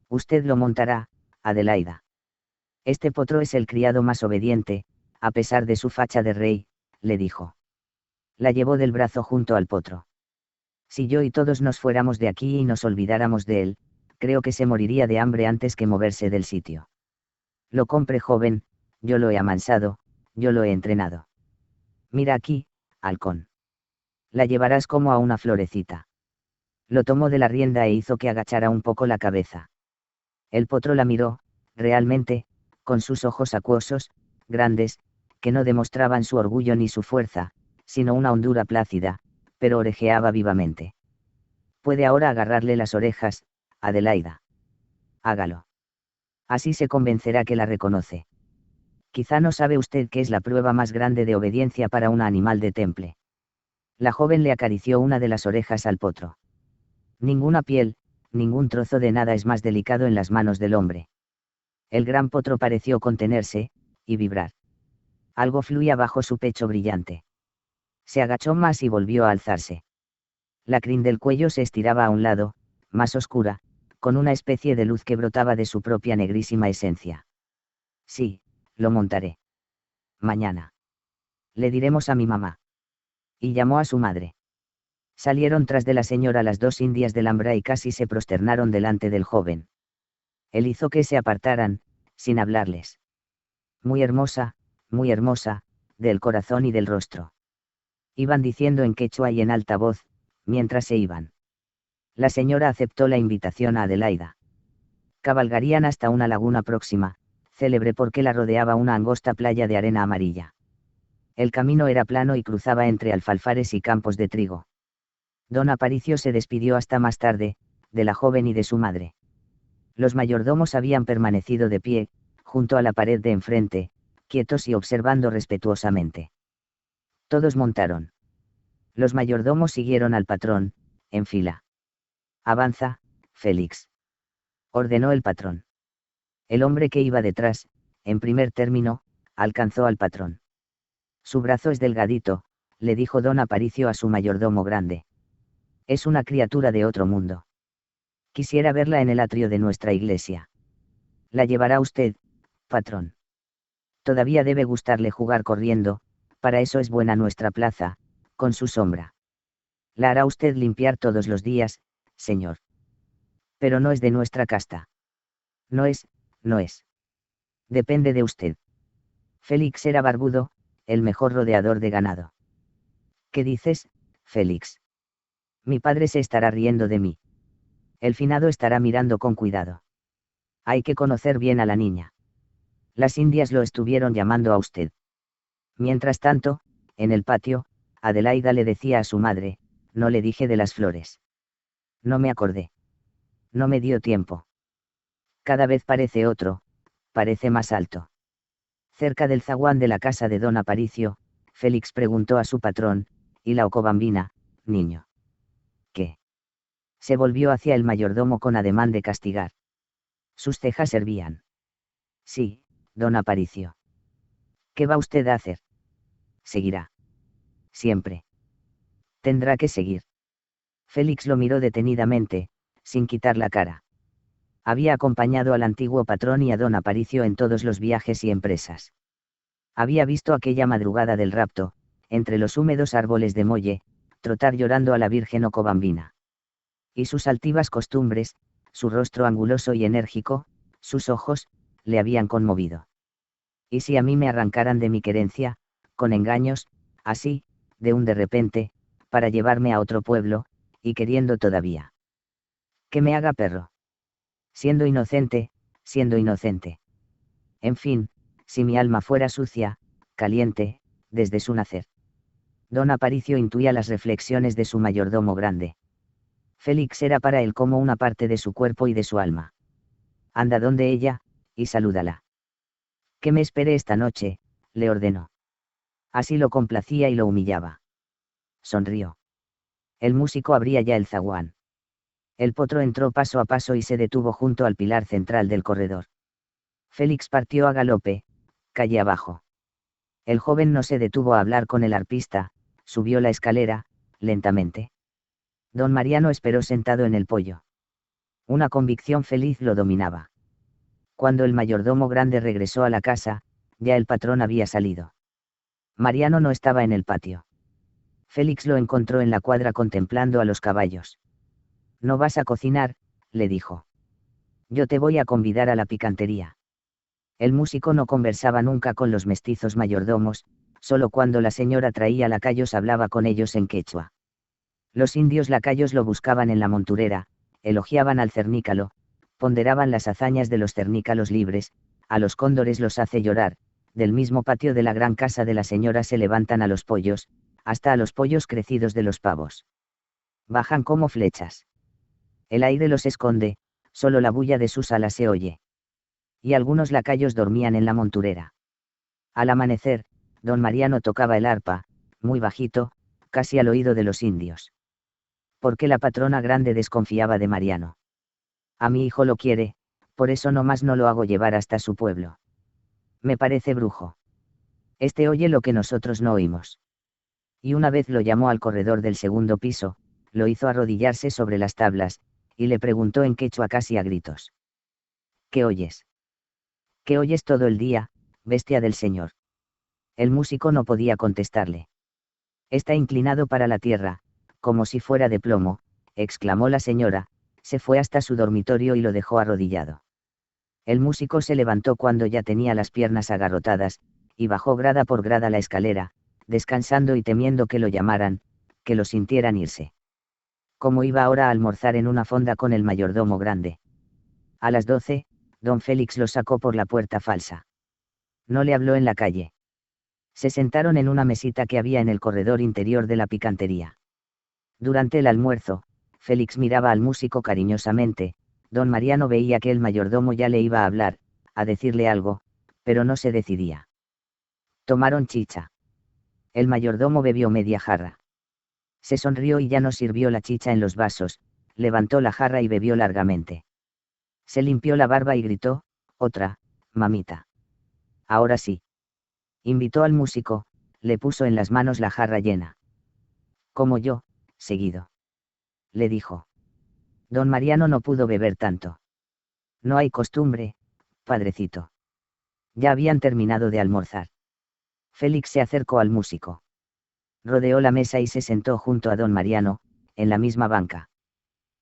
Usted lo montará, Adelaida. Este potro es el criado más obediente, a pesar de su facha de rey, le dijo. La llevó del brazo junto al potro. Si yo y todos nos fuéramos de aquí y nos olvidáramos de él, creo que se moriría de hambre antes que moverse del sitio. Lo compre joven, yo lo he amansado, yo lo he entrenado. Mira aquí, halcón. La llevarás como a una florecita. Lo tomó de la rienda e hizo que agachara un poco la cabeza. El potro la miró, realmente, con sus ojos acuosos, grandes, que no demostraban su orgullo ni su fuerza, sino una hondura plácida, pero orejeaba vivamente. Puede ahora agarrarle las orejas, Adelaida. Hágalo. Así se convencerá que la reconoce. Quizá no sabe usted que es la prueba más grande de obediencia para un animal de temple. La joven le acarició una de las orejas al potro. Ninguna piel, ningún trozo de nada es más delicado en las manos del hombre. El gran potro pareció contenerse, y vibrar. Algo fluía bajo su pecho brillante. Se agachó más y volvió a alzarse. La crin del cuello se estiraba a un lado, más oscura, con una especie de luz que brotaba de su propia negrísima esencia. Sí, lo montaré. Mañana. Le diremos a mi mamá. Y llamó a su madre. Salieron tras de la señora las 2 indias del Alhambra y casi se prosternaron delante del joven. Él hizo que se apartaran, sin hablarles. Muy hermosa, del corazón y del rostro. Iban diciendo en quechua y en alta voz, mientras se iban. La señora aceptó la invitación a Adelaida. Cabalgarían hasta una laguna próxima, célebre porque la rodeaba una angosta playa de arena amarilla. El camino era plano y cruzaba entre alfalfares y campos de trigo. Don Aparicio se despidió hasta más tarde, de la joven y de su madre. Los mayordomos habían permanecido de pie, junto a la pared de enfrente, quietos y observando respetuosamente. Todos montaron. Los mayordomos siguieron al patrón, en fila. Avanza, Félix. Ordenó el patrón. El hombre que iba detrás, en primer término, alcanzó al patrón. Su brazo es delgadito, le dijo don Aparicio a su mayordomo grande. Es una criatura de otro mundo. Quisiera verla en el atrio de nuestra iglesia. La llevará usted, patrón. Todavía debe gustarle jugar corriendo, para eso es buena nuestra plaza, con su sombra. La hará usted limpiar todos los días, señor. Pero no es de nuestra casta. No es. Depende de usted. Félix era barbudo, el mejor rodeador de ganado. ¿Qué dices, Félix? Mi padre se estará riendo de mí. El finado estará mirando con cuidado. Hay que conocer bien a la niña. Las indias lo estuvieron llamando a usted. Mientras tanto, en el patio, Adelaida le decía a su madre, no le dije de las flores. No me acordé. No me dio tiempo. Cada vez parece otro, parece más alto. Cerca del zaguán de la casa de don Aparicio, Félix preguntó a su patrón, ¿y la Ocobambina, niño? ¿Qué? Se volvió hacia el mayordomo con ademán de castigar. Sus cejas hervían. Sí, don Aparicio. ¿Qué va usted a hacer? Seguirá. Siempre. Tendrá que seguir. Félix lo miró detenidamente, sin quitar la cara. Había acompañado al antiguo patrón y a don Aparicio en todos los viajes y empresas. Había visto aquella madrugada del rapto, entre los húmedos árboles de molle, trotar llorando a la Virgen Ocobambina. Y sus altivas costumbres, su rostro anguloso y enérgico, sus ojos, le habían conmovido. ¿Y si a mí me arrancaran de mi querencia, con engaños, así, de un de repente, para llevarme a otro pueblo, y queriendo todavía? Que me haga perro. Siendo inocente, siendo inocente. En fin, si mi alma fuera sucia, caliente, desde su nacer. Don Aparicio intuía las reflexiones de su mayordomo grande. Félix era para él como una parte de su cuerpo y de su alma. Anda donde ella, y salúdala. Que me espere esta noche, le ordenó. Así lo complacía y lo humillaba. Sonrió. El músico abría ya el zaguán. El potro entró paso a paso y se detuvo junto al pilar central del corredor. Félix partió a galope, calle abajo. El joven no se detuvo a hablar con el arpista, subió la escalera, lentamente. Don Mariano esperó sentado en el poyo. Una convicción feliz lo dominaba. Cuando el mayordomo grande regresó a la casa, ya el patrón había salido. Mariano no estaba en el patio. Félix lo encontró en la cuadra contemplando a los caballos. No vas a cocinar, le dijo. Yo te voy a convidar a la picantería. El músico no conversaba nunca con los mestizos mayordomos, solo cuando la señora traía lacayos hablaba con ellos en quechua. Los indios lacayos lo buscaban en la monturera, elogiaban al cernícalo, ponderaban las hazañas de los cernícalos libres, a los cóndores los hace llorar, del mismo patio de la gran casa de la señora se levantan a los pollos, hasta a los pollos crecidos de los pavos. Bajan como flechas. El aire los esconde, solo la bulla de sus alas se oye. Y algunos lacayos dormían en la monturera. Al amanecer, don Mariano tocaba el arpa, muy bajito, casi al oído de los indios. Porque la patrona grande desconfiaba de Mariano. A mi hijo lo quiere, por eso nomás no lo hago llevar hasta su pueblo. Me parece brujo. Este oye lo que nosotros no oímos. Y una vez lo llamó al corredor del segundo piso, lo hizo arrodillarse sobre las tablas, y le preguntó en quechua casi a gritos. ¿Qué oyes? ¿Qué oyes todo el día, bestia del Señor? El músico no podía contestarle. Está inclinado para la tierra, como si fuera de plomo, exclamó la señora, se fue hasta su dormitorio y lo dejó arrodillado. El músico se levantó cuando ya tenía las piernas agarrotadas, y bajó grada por grada la escalera, descansando y temiendo que lo llamaran, que lo sintieran irse. Como iba ahora a almorzar en una fonda con el mayordomo grande. A las 12, don Félix lo sacó por la puerta falsa. No le habló en la calle. Se sentaron en una mesita que había en el corredor interior de la picantería. Durante el almuerzo, Félix miraba al músico cariñosamente, don Mariano veía que el mayordomo ya le iba a hablar, a decirle algo, pero no se decidía. Tomaron chicha. El mayordomo bebió media jarra. Se sonrió y ya no sirvió la chicha en los vasos, levantó la jarra y bebió largamente. Se limpió la barba y gritó, otra, mamita. Ahora sí. Invitó al músico, le puso en las manos la jarra llena. Como yo, seguido. Le dijo. Don Mariano no pudo beber tanto. No hay costumbre, padrecito. Ya habían terminado de almorzar. Félix se acercó al músico. Rodeó la mesa y se sentó junto a don Mariano, en la misma banca.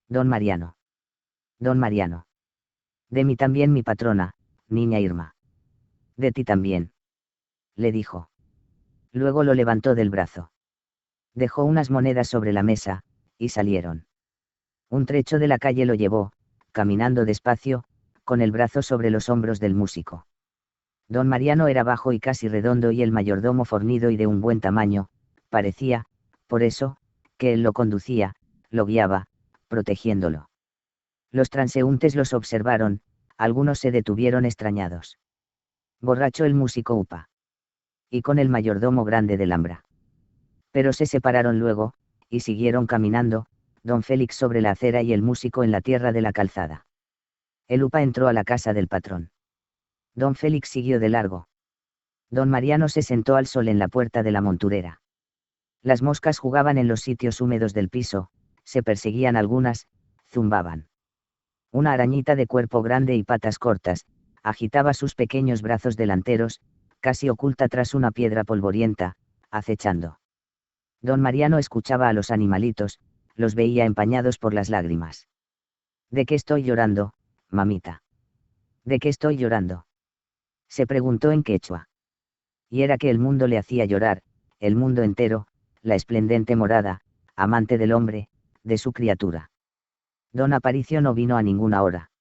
Don Mariano. Don Mariano. De mí también mi patrona, niña Irma. De ti también. Le dijo. Luego lo levantó del brazo. Dejó unas monedas sobre la mesa, y salieron. Un trecho de la calle lo llevó, caminando despacio, con el brazo sobre los hombros del músico. Don Mariano era bajo y casi redondo y el mayordomo fornido y de un buen tamaño, parecía, por eso, que él lo conducía, lo guiaba, protegiéndolo. Los transeúntes los observaron, algunos se detuvieron extrañados. Borracho el músico Upa. Y con el mayordomo grande del Ambra. Pero se separaron luego, y siguieron caminando, don Félix sobre la acera y el músico en la tierra de la calzada. El Upa entró a la casa del patrón. Don Félix siguió de largo. Don Mariano se sentó al sol en la puerta de la monturera. Las moscas jugaban en los sitios húmedos del piso, se perseguían algunas, zumbaban. Una arañita de cuerpo grande y patas cortas, agitaba sus pequeños brazos delanteros, casi oculta tras una piedra polvorienta, acechando. Don Mariano escuchaba a los animalitos, los veía empañados por las lágrimas. ¿De qué estoy llorando, mamita? ¿De qué estoy llorando? Se preguntó en quechua. Y era que el mundo le hacía llorar, el mundo entero, la esplendente morada, amante del hombre, de su criatura. Don Aparicio no vino a ninguna hora.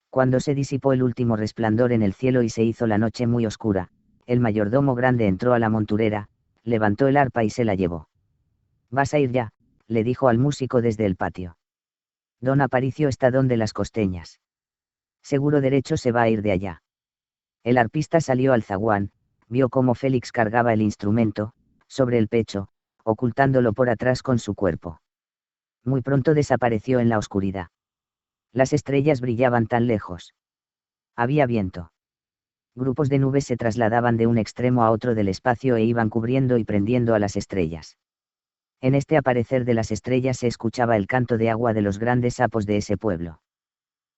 Cuando se disipó el último resplandor en el cielo y se hizo la noche muy oscura, el mayordomo grande entró a la monturera, levantó el arpa y se la llevó. «Vas a ir ya», le dijo al músico desde el patio. Don Aparicio está donde las costeñas. Seguro derecho se va a ir de allá. El arpista salió al zaguán, vio cómo Félix cargaba el instrumento, sobre el pecho, ocultándolo por atrás con su cuerpo. Muy pronto desapareció en la oscuridad. Las estrellas brillaban tan lejos. Había viento. Grupos de nubes se trasladaban de un extremo a otro del espacio e iban cubriendo y prendiendo a las estrellas. En este aparecer de las estrellas se escuchaba el canto de agua de los grandes sapos de ese pueblo.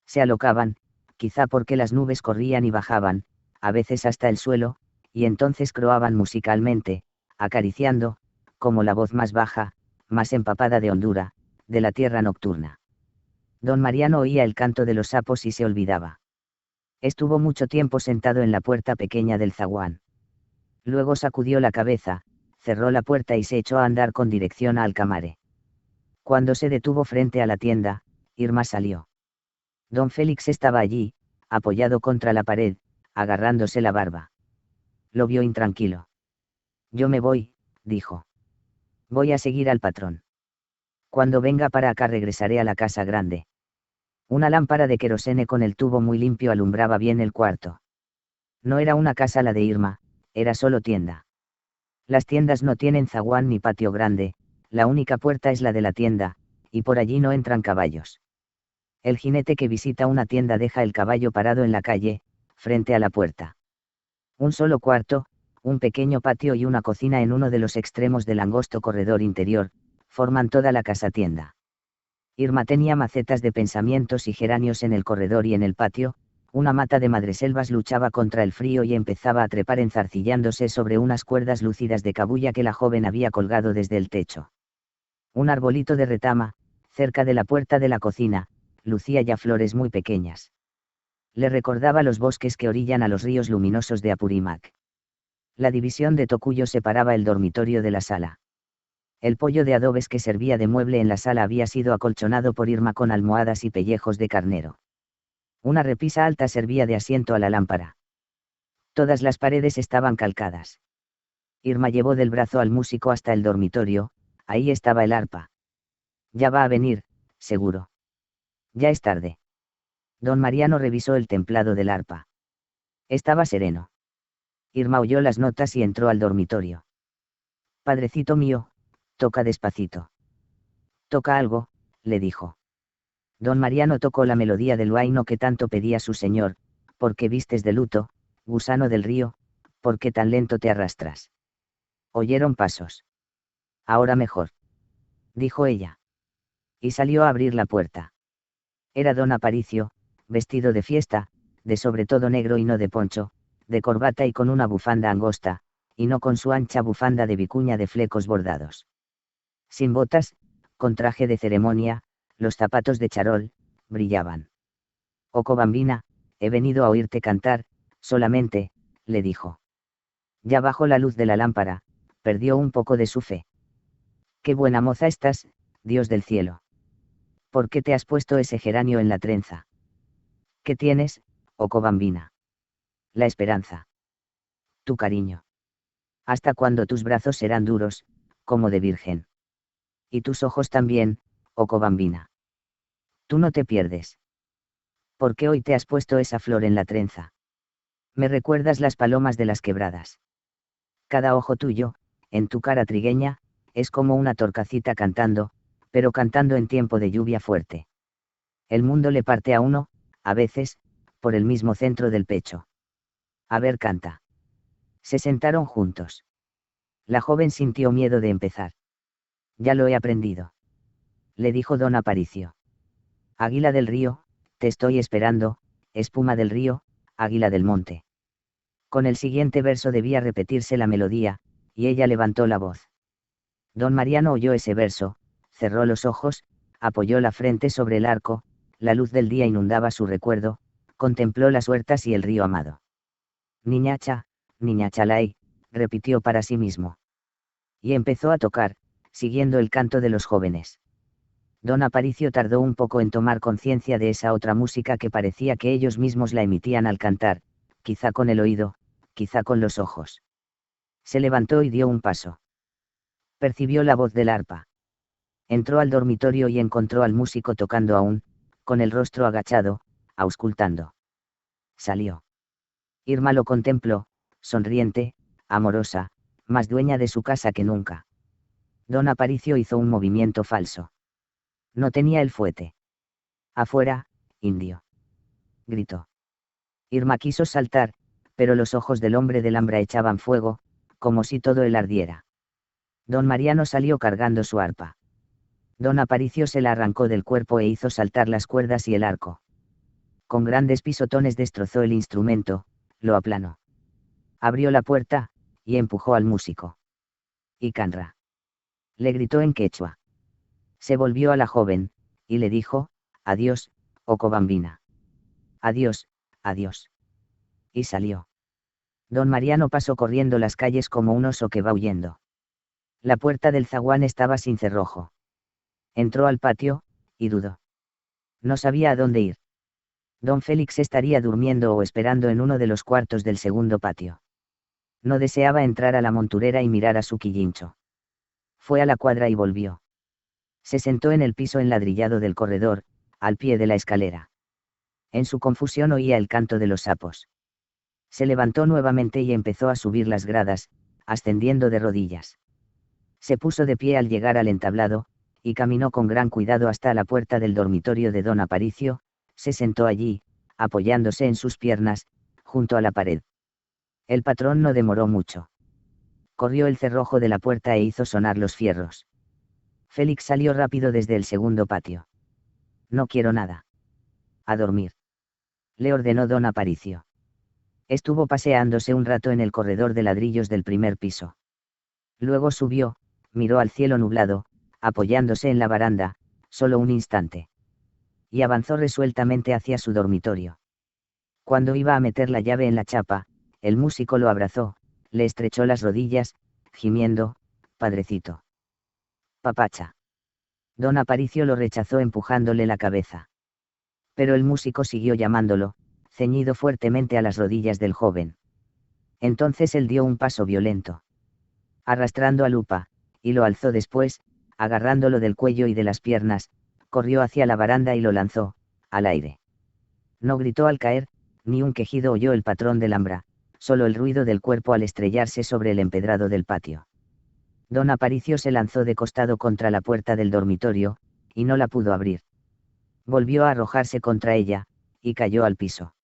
Se alocaban, quizá porque las nubes corrían y bajaban, a veces hasta el suelo, y entonces croaban musicalmente, acariciando, como la voz más baja, más empapada de hondura, de la tierra nocturna. Don Mariano oía el canto de los sapos y se olvidaba. Estuvo mucho tiempo sentado en la puerta pequeña del zaguán. Luego sacudió la cabeza, cerró la puerta y se echó a andar con dirección a Alcamare. Cuando se detuvo frente a la tienda, Irma salió. Don Félix estaba allí, apoyado contra la pared, agarrándose la barba. Lo vio intranquilo. «Yo me voy», dijo. «Voy a seguir al patrón. Cuando venga para acá regresaré a la casa grande». Una lámpara de querosene con el tubo muy limpio alumbraba bien el cuarto. No era una casa la de Irma, era solo tienda. Las tiendas no tienen zaguán ni patio grande, la única puerta es la de la tienda, y por allí no entran caballos. El jinete que visita una tienda deja el caballo parado en la calle, frente a la puerta. Un solo cuarto, un pequeño patio y una cocina en uno de los extremos del angosto corredor interior, forman toda la casa-tienda. Irma tenía macetas de pensamientos y geranios en el corredor y en el patio, una mata de madreselvas luchaba contra el frío y empezaba a trepar enzarcillándose sobre unas cuerdas lúcidas de cabuya que la joven había colgado desde el techo. Un arbolito de retama, cerca de la puerta de la cocina, lucía ya flores muy pequeñas. Le recordaba los bosques que orillan a los ríos luminosos de Apurímac. La división de Tocuyo separaba el dormitorio de la sala. El pollo de adobes que servía de mueble en la sala había sido acolchonado por Irma con almohadas y pellejos de carnero. Una repisa alta servía de asiento a la lámpara. Todas las paredes estaban calcadas. Irma llevó del brazo al músico hasta el dormitorio, ahí estaba el arpa. Ya va a venir, seguro. Ya es tarde. Don Mariano revisó el templado del arpa. Estaba sereno. Irma oyó las notas y entró al dormitorio. Padrecito mío, toca despacito. Toca algo, le dijo. Don Mariano tocó la melodía del huayno que tanto pedía su señor, porque vistes de luto, gusano del río, porque tan lento te arrastras. Oyeron pasos. Ahora mejor, dijo ella. Y salió a abrir la puerta. Era don Aparicio, vestido de fiesta, de sobre todo negro y no de poncho, de corbata y con una bufanda angosta, y no con su ancha bufanda de vicuña de flecos bordados. Sin botas, con traje de ceremonia, los zapatos de charol, brillaban. «Oco bambina, he venido a oírte cantar, solamente», le dijo. Ya bajo la luz de la lámpara, perdió un poco de su fe. «Qué buena moza estás, Dios del cielo. ¿Por qué te has puesto ese geranio en la trenza? ¿Qué tienes, Oco bambina?» «La esperanza». Tu cariño. Hasta cuando tus brazos serán duros, como de virgen. Y tus ojos también, oh Cobambina. Tú no te pierdes. ¿Por qué hoy te has puesto esa flor en la trenza? Me recuerdas las palomas de las quebradas. Cada ojo tuyo, en tu cara trigueña, es como una torcacita cantando, pero cantando en tiempo de lluvia fuerte. El mundo le parte a uno, a veces, por el mismo centro del pecho. A ver, canta. Se sentaron juntos. La joven sintió miedo de empezar. Ya lo he aprendido. Le dijo don Aparicio. Águila del río, te estoy esperando, espuma del río, águila del monte. Con el siguiente verso debía repetirse la melodía, y ella levantó la voz. Don Mariano oyó ese verso, cerró los ojos, apoyó la frente sobre el arco, la luz del día inundaba su recuerdo, contempló las huertas y el río amado. Niñacha lay, repitió para sí mismo. Y empezó a tocar, siguiendo el canto de los jóvenes. Don Aparicio tardó un poco en tomar conciencia de esa otra música que parecía que ellos mismos la emitían al cantar, quizá con el oído, quizá con los ojos. Se levantó y dio un paso. Percibió la voz del arpa. Entró al dormitorio y encontró al músico tocando aún, con el rostro agachado, auscultando. Salió. Irma lo contempló, sonriente, amorosa, más dueña de su casa que nunca. Don Aparicio hizo un movimiento falso. No tenía el fuete. Afuera, indio. Gritó. Irma quiso saltar, pero los ojos del hombre del hambre echaban fuego, como si todo él ardiera. Don Mariano salió cargando su arpa. Don Aparicio se la arrancó del cuerpo e hizo saltar las cuerdas y el arco. Con grandes pisotones destrozó el instrumento, lo aplanó. Abrió la puerta, y empujó al músico. Icanra. Le gritó en quechua. Se volvió a la joven, y le dijo, adiós, oh Cobambina. Adiós, adiós. Y salió. Don Mariano pasó corriendo las calles como un oso que va huyendo. La puerta del zaguán estaba sin cerrojo. Entró al patio, y dudó. No sabía a dónde ir. Don Félix estaría durmiendo o esperando en uno de los cuartos del segundo patio. No deseaba entrar a la monturera y mirar a su quillincho. Fue a la cuadra y volvió. Se sentó en el piso enladrillado del corredor, al pie de la escalera. En su confusión oía el canto de los sapos. Se levantó nuevamente y empezó a subir las gradas, ascendiendo de rodillas. Se puso de pie al llegar al entablado, y caminó con gran cuidado hasta la puerta del dormitorio de don Aparicio, se sentó allí, apoyándose en sus piernas, junto a la pared. El patrón no demoró mucho. Corrió el cerrojo de la puerta e hizo sonar los fierros. Félix salió rápido desde el segundo patio. No quiero nada. A dormir. Le ordenó don Aparicio. Estuvo paseándose un rato en el corredor de ladrillos del primer piso. Luego subió, miró al cielo nublado, apoyándose en la baranda, solo un instante. Y avanzó resueltamente hacia su dormitorio. Cuando iba a meter la llave en la chapa, el músico lo abrazó, le estrechó las rodillas, gimiendo, padrecito. Papacha. Don Aparicio lo rechazó empujándole la cabeza. Pero el músico siguió llamándolo, ceñido fuertemente a las rodillas del joven. Entonces él dio un paso violento. Arrastrando a Lupa, y lo alzó después, agarrándolo del cuello y de las piernas, corrió hacia la baranda y lo lanzó, al aire. No gritó al caer, ni un quejido oyó el patrón del Alhambra, solo el ruido del cuerpo al estrellarse sobre el empedrado del patio. Don Aparicio se lanzó de costado contra la puerta del dormitorio, y no la pudo abrir. Volvió a arrojarse contra ella, y cayó al piso.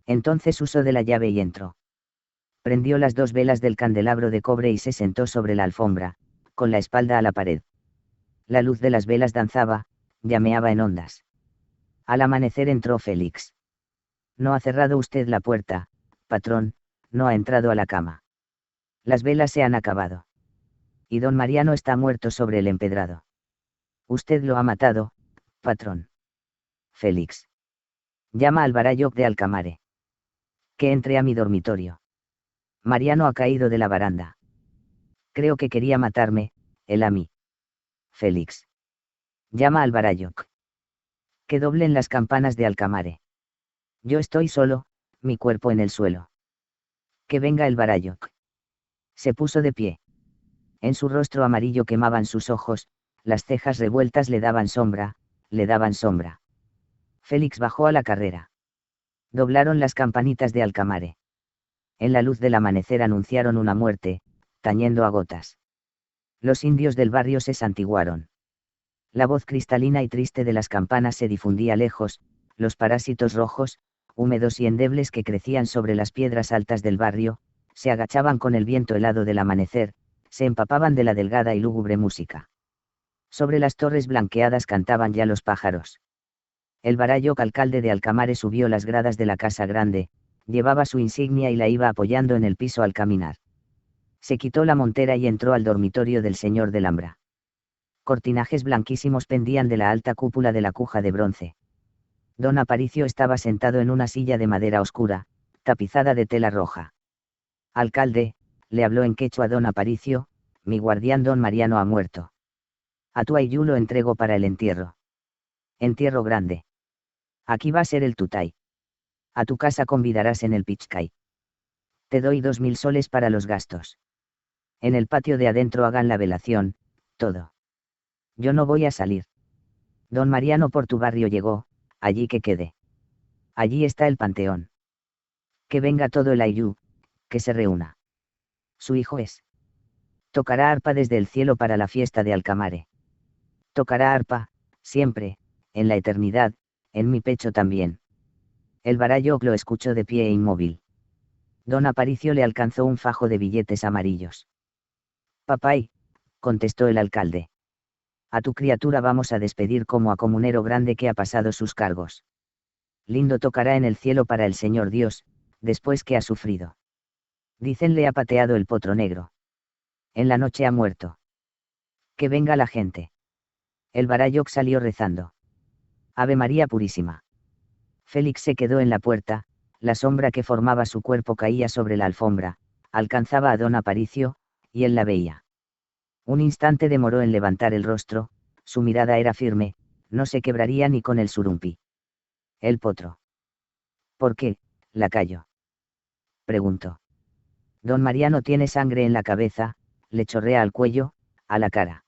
Entonces usó de la llave y entró. Prendió las dos velas del candelabro de cobre y se sentó sobre la alfombra, con la espalda a la pared. La luz de las velas danzaba, llameaba en ondas. Al amanecer entró Félix. No ha cerrado usted la puerta, patrón, no ha entrado a la cama. Las velas se han acabado. Y don Mariano está muerto sobre el empedrado. Usted lo ha matado, patrón. Félix. Llama al Barayoc de Alcamare. Que entre a mi dormitorio. Mariano ha caído de la baranda. Creo que quería matarme, él a mí. Félix. Llama al Barayoc. Que doblen las campanas de Alcamare. Yo estoy solo, mi cuerpo en el suelo. Que venga el Barayoc. Se puso de pie. En su rostro amarillo quemaban sus ojos, las cejas revueltas le daban sombra, le daban sombra. Félix bajó a la carrera. Doblaron las campanitas de Alcamare. En la luz del amanecer anunciaron una muerte, tañendo a gotas. Los indios del barrio se santiguaron. La voz cristalina y triste de las campanas se difundía lejos, los parásitos rojos, húmedos y endebles que crecían sobre las piedras altas del barrio, se agachaban con el viento helado del amanecer, se empapaban de la delgada y lúgubre música. Sobre las torres blanqueadas cantaban ya los pájaros. El Barayoc, alcalde de Alcamare, subió las gradas de la casa grande, llevaba su insignia y la iba apoyando en el piso al caminar. Se quitó la montera y entró al dormitorio del señor de Lambra. Cortinajes blanquísimos pendían de la alta cúpula de la cuja de bronce. Don Aparicio estaba sentado en una silla de madera oscura, tapizada de tela roja. Alcalde, le habló en quechua don Aparicio, mi guardián don Mariano ha muerto. A tu ayú lo entrego para el entierro. Entierro grande. Aquí va a ser el tutay. A tu casa convidarás en el Pichcay. Te doy 2000 soles para los gastos. En el patio de adentro hagan la velación, todo. Yo no voy a salir. Don Mariano por tu barrio llegó, allí que quede. Allí está el panteón. Que venga todo el ayú, que se reúna. Su hijo es. Tocará arpa desde el cielo para la fiesta de Alcamare. Tocará arpa, siempre, en la eternidad, en mi pecho también. El Barayoc lo escuchó de pie e inmóvil. Don Aparicio le alcanzó un fajo de billetes amarillos. Papay, contestó el alcalde. A tu criatura vamos a despedir como a comunero grande que ha pasado sus cargos. Lindo tocará en el cielo para el Señor Dios, después que ha sufrido. Dicen le ha pateado el potro negro. En la noche ha muerto. Que venga la gente. El Barayoc salió rezando. Ave María Purísima. Félix se quedó en la puerta, la sombra que formaba su cuerpo caía sobre la alfombra, alcanzaba a don Aparicio, y él la veía. Un instante demoró en levantar el rostro, su mirada era firme, no se quebraría ni con el surumpi. El potro. ¿Por qué, lacayo? Preguntó. Don Mariano tiene sangre en la cabeza, le chorrea al cuello, a la cara.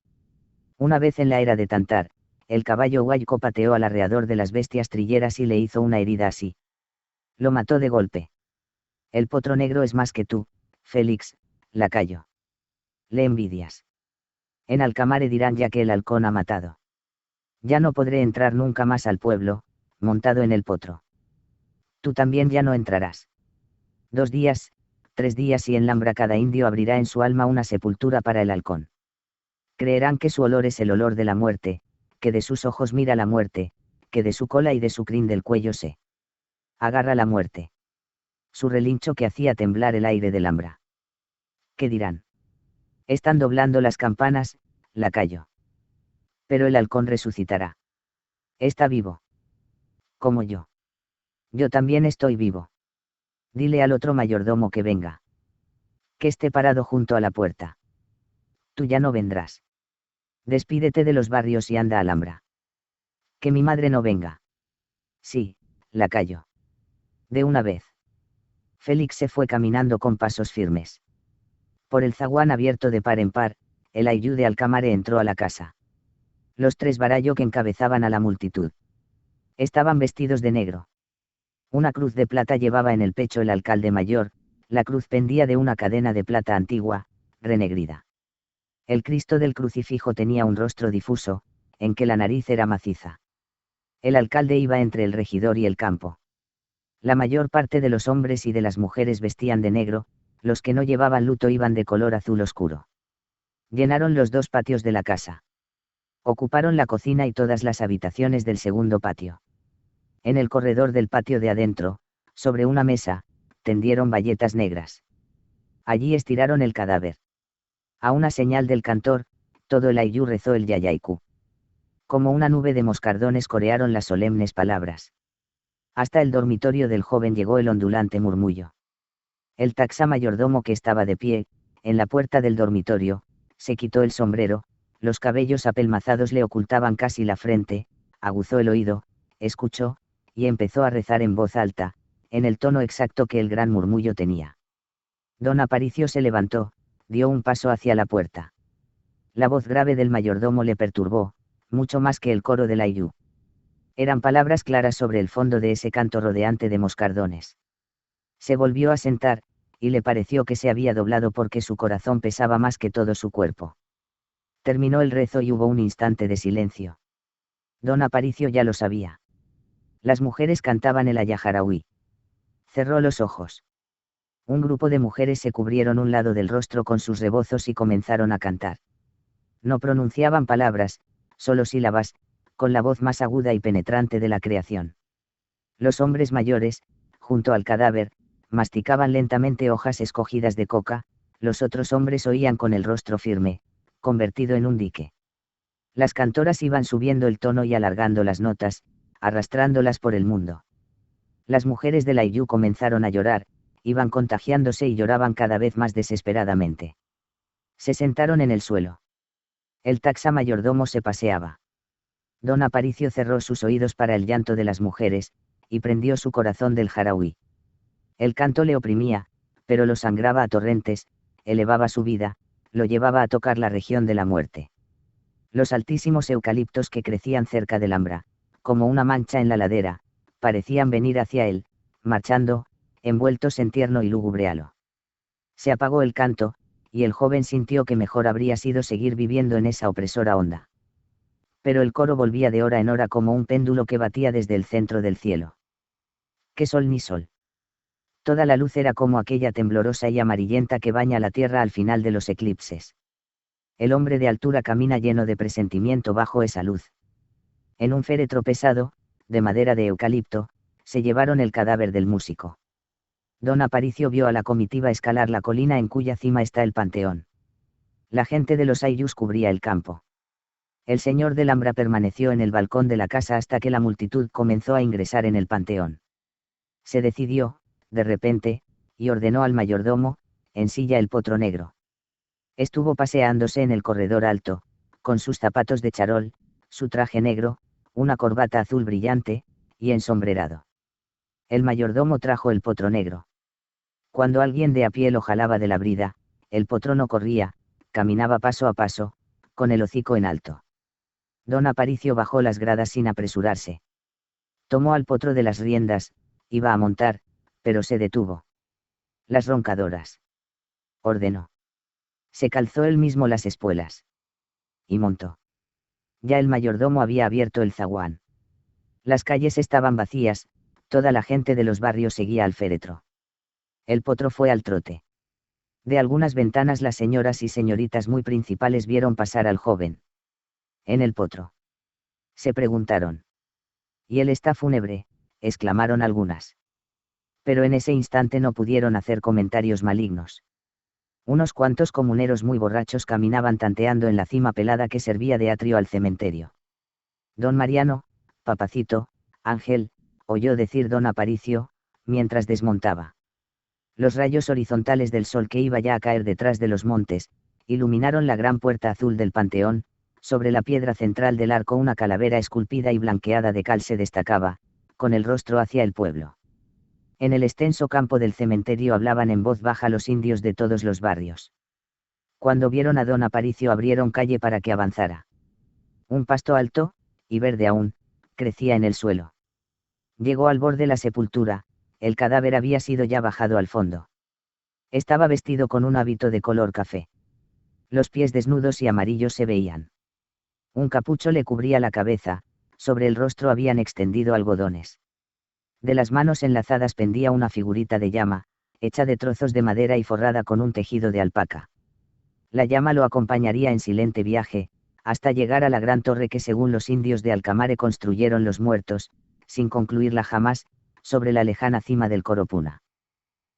Una vez en la era de Tantar, el caballo huayco pateó al arreador de las bestias trilleras y le hizo una herida así. Lo mató de golpe. El potro negro es más que tú, Félix, lacayo. Le envidias. En Alcamare dirán ya que el halcón ha matado. Ya no podré entrar nunca más al pueblo, montado en el potro. Tú también ya no entrarás. 2 días, 3 días y en Lambra cada indio abrirá en su alma una sepultura para el halcón. Creerán que su olor es el olor de la muerte, que de sus ojos mira la muerte, que de su cola y de su crin del cuello se agarra la muerte. Su relincho que hacía temblar el aire de Lambra. ¿Qué dirán? Están doblando las campanas, lacayo. Pero el halcón resucitará. Está vivo. Como yo. Yo también estoy vivo. Dile al otro mayordomo que venga. Que esté parado junto a la puerta. Tú ya no vendrás. Despídete de los barrios y anda a Alhambra. Que mi madre no venga. Sí, lacayo. De una vez. Félix se fue caminando con pasos firmes. Por el zaguán abierto de par en par, el ayú de Alcamare entró a la casa. Los 3 Barayoc encabezaban a la multitud. Estaban vestidos de negro. Una cruz de plata llevaba en el pecho el alcalde mayor, la cruz pendía de una cadena de plata antigua, renegrida. El Cristo del crucifijo tenía un rostro difuso, en que la nariz era maciza. El alcalde iba entre el regidor y el campo. La mayor parte de los hombres y de las mujeres vestían de negro, los que no llevaban luto iban de color azul oscuro. Llenaron los 2 patios de la casa. Ocuparon la cocina y todas las habitaciones del segundo patio. En el corredor del patio de adentro, sobre una mesa, tendieron bayetas negras. Allí estiraron el cadáver. A una señal del cantor, todo el ayú rezó el yayaiku. Como una nube de moscardones corearon las solemnes palabras. Hasta el dormitorio del joven llegó el ondulante murmullo. El taxa mayordomo que estaba de pie, en la puerta del dormitorio, se quitó el sombrero, los cabellos apelmazados le ocultaban casi la frente, aguzó el oído, escuchó, y empezó a rezar en voz alta, en el tono exacto que el gran murmullo tenía. Don Aparicio se levantó, dio un paso hacia la puerta. La voz grave del mayordomo le perturbó, mucho más que el coro del ayú. Eran palabras claras sobre el fondo de ese canto rodeante de moscardones. Se volvió a sentar, y le pareció que se había doblado porque su corazón pesaba más que todo su cuerpo. Terminó el rezo y hubo un instante de silencio. Don Aparicio ya lo sabía. Las mujeres cantaban el ayaharaui. Cerró los ojos. Un grupo de mujeres se cubrieron un lado del rostro con sus rebozos y comenzaron a cantar. No pronunciaban palabras, solo sílabas, con la voz más aguda y penetrante de la creación. Los hombres mayores, junto al cadáver, masticaban lentamente hojas escogidas de coca, los otros hombres oían con el rostro firme, convertido en un dique. Las cantoras iban subiendo el tono y alargando las notas, arrastrándolas por el mundo. Las mujeres del ayú comenzaron a llorar, iban contagiándose y lloraban cada vez más desesperadamente. Se sentaron en el suelo. El taxa mayordomo se paseaba. Don Aparicio cerró sus oídos para el llanto de las mujeres, y prendió su corazón del jarauí. El canto le oprimía, pero lo sangraba a torrentes, elevaba su vida, lo llevaba a tocar la región de la muerte. Los altísimos eucaliptos que crecían cerca del Ambra, como una mancha en la ladera, parecían venir hacia él, marchando, envueltos en tierno y lúgubre halo. Se apagó el canto, y el joven sintió que mejor habría sido seguir viviendo en esa opresora onda. Pero el coro volvía de hora en hora como un péndulo que batía desde el centro del cielo. ¡Qué sol ni sol! Toda la luz era como aquella temblorosa y amarillenta que baña la tierra al final de los eclipses. El hombre de altura camina lleno de presentimiento bajo esa luz. En un féretro pesado, de madera de eucalipto, se llevaron el cadáver del músico. Don Aparicio vio a la comitiva escalar la colina en cuya cima está el panteón. La gente de los ayllus cubría el campo. El señor del Ambra permaneció en el balcón de la casa hasta que la multitud comenzó a ingresar en el panteón. Se decidió, de repente, y ordenó al mayordomo, ensilla el potro negro. Estuvo paseándose en el corredor alto, con sus zapatos de charol, su traje negro, una corbata azul brillante, y ensombrerado. El mayordomo trajo el potro negro. Cuando alguien de a pie lo jalaba de la brida, el potro no corría, caminaba paso a paso, con el hocico en alto. Don Aparicio bajó las gradas sin apresurarse. Tomó al potro de las riendas, iba a montar, pero se detuvo. Las roncadoras. Ordenó. Se calzó él mismo las espuelas. Y montó. Ya el mayordomo había abierto el zaguán. Las calles estaban vacías, toda la gente de los barrios seguía al féretro. El potro fue al trote. De algunas ventanas las señoras y señoritas muy principales vieron pasar al joven. En el potro. Se preguntaron. ¿Y él está fúnebre?, exclamaron algunas. Pero en ese instante no pudieron hacer comentarios malignos. Unos cuantos comuneros muy borrachos caminaban tanteando en la cima pelada que servía de atrio al cementerio. Don Mariano, papacito, Ángel, oyó decir don Aparicio, mientras desmontaba. Los rayos horizontales del sol que iba ya a caer detrás de los montes, iluminaron la gran puerta azul del panteón. Sobre la piedra central del arco una calavera esculpida y blanqueada de cal se destacaba, con el rostro hacia el pueblo. En el extenso campo del cementerio hablaban en voz baja los indios de todos los barrios. Cuando vieron a don Aparicio abrieron calle para que avanzara. Un pasto alto, y verde aún, crecía en el suelo. Llegó al borde la sepultura, el cadáver había sido ya bajado al fondo. Estaba vestido con un hábito de color café. Los pies desnudos y amarillos se veían. Un capucho le cubría la cabeza, sobre el rostro habían extendido algodones. De las manos enlazadas pendía una figurita de llama, hecha de trozos de madera y forrada con un tejido de alpaca. La llama lo acompañaría en silente viaje, hasta llegar a la gran torre que según los indios de Alcamare construyeron los muertos, sin concluirla jamás, sobre la lejana cima del Coropuna.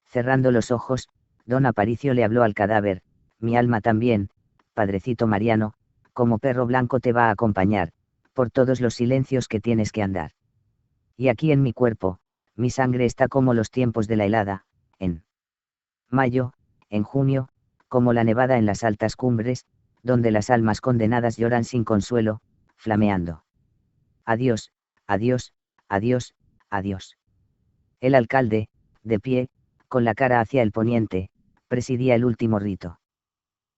Cerrando los ojos, don Aparicio le habló al cadáver: mi alma también, padrecito Mariano, como perro blanco te va a acompañar, por todos los silencios que tienes que andar. Y aquí en mi cuerpo, mi sangre está como los tiempos de la helada, en mayo, en junio, como la nevada en las altas cumbres, donde las almas condenadas lloran sin consuelo, flameando. Adiós, adiós, adiós, adiós. El alcalde, de pie, con la cara hacia el poniente, presidía el último rito.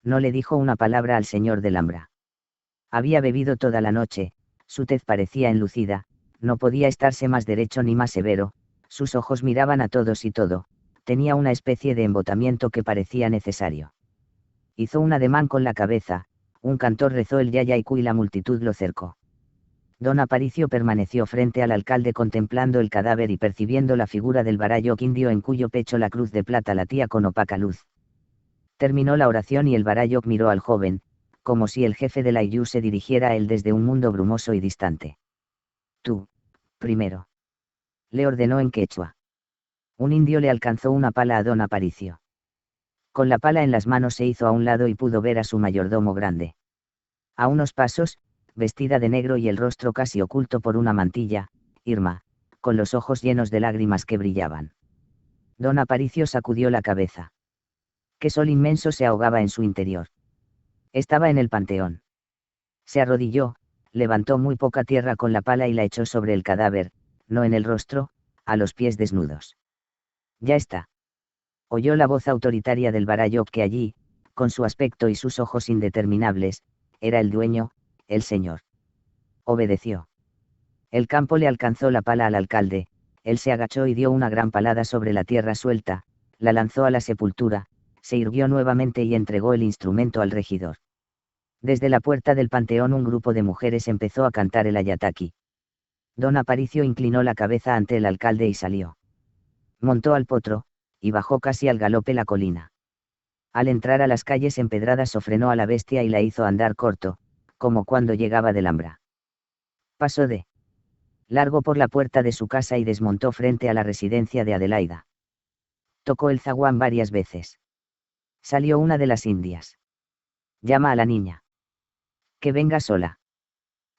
No le dijo una palabra al señor del Alhambra. Había bebido toda la noche, su tez parecía enlucida, no podía estarse más derecho ni más severo, sus ojos miraban a todos y todo, tenía una especie de embotamiento que parecía necesario. Hizo un ademán con la cabeza, un cantor rezó el yayaiku y la multitud lo cercó. Don Aparicio permaneció frente al alcalde contemplando el cadáver y percibiendo la figura del Barayok indio en cuyo pecho la cruz de plata latía con opaca luz. Terminó la oración y el Barayok miró al joven, como si el jefe de la Iyu se dirigiera a él desde un mundo brumoso y distante. Tú, primero. Le ordenó en quechua. Un indio le alcanzó una pala a don Aparicio. Con la pala en las manos se hizo a un lado y pudo ver a su mayordomo grande. A unos pasos, vestida de negro y el rostro casi oculto por una mantilla, Irma, con los ojos llenos de lágrimas que brillaban. Don Aparicio sacudió la cabeza. Qué sol inmenso se ahogaba en su interior. Estaba en el panteón. Se arrodilló, levantó muy poca tierra con la pala y la echó sobre el cadáver, no en el rostro, a los pies desnudos. Ya está. Oyó la voz autoritaria del Barayok que allí, con su aspecto y sus ojos indeterminables, era el dueño, el señor. Obedeció. El campo le alcanzó la pala al alcalde, él se agachó y dio una gran palada sobre la tierra suelta, la lanzó a la sepultura, se irguió nuevamente y entregó el instrumento al regidor. Desde la puerta del panteón un grupo de mujeres empezó a cantar el ayataki. Don Aparicio inclinó la cabeza ante el alcalde y salió. Montó al potro, y bajó casi al galope la colina. Al entrar a las calles empedradas sofrenó a la bestia y la hizo andar corto, como cuando llegaba del Alhambra. Pasó de largo por la puerta de su casa y desmontó frente a la residencia de Adelaida. Tocó el zaguán varias veces. Salió una de las indias. Llama a la niña. Que venga sola.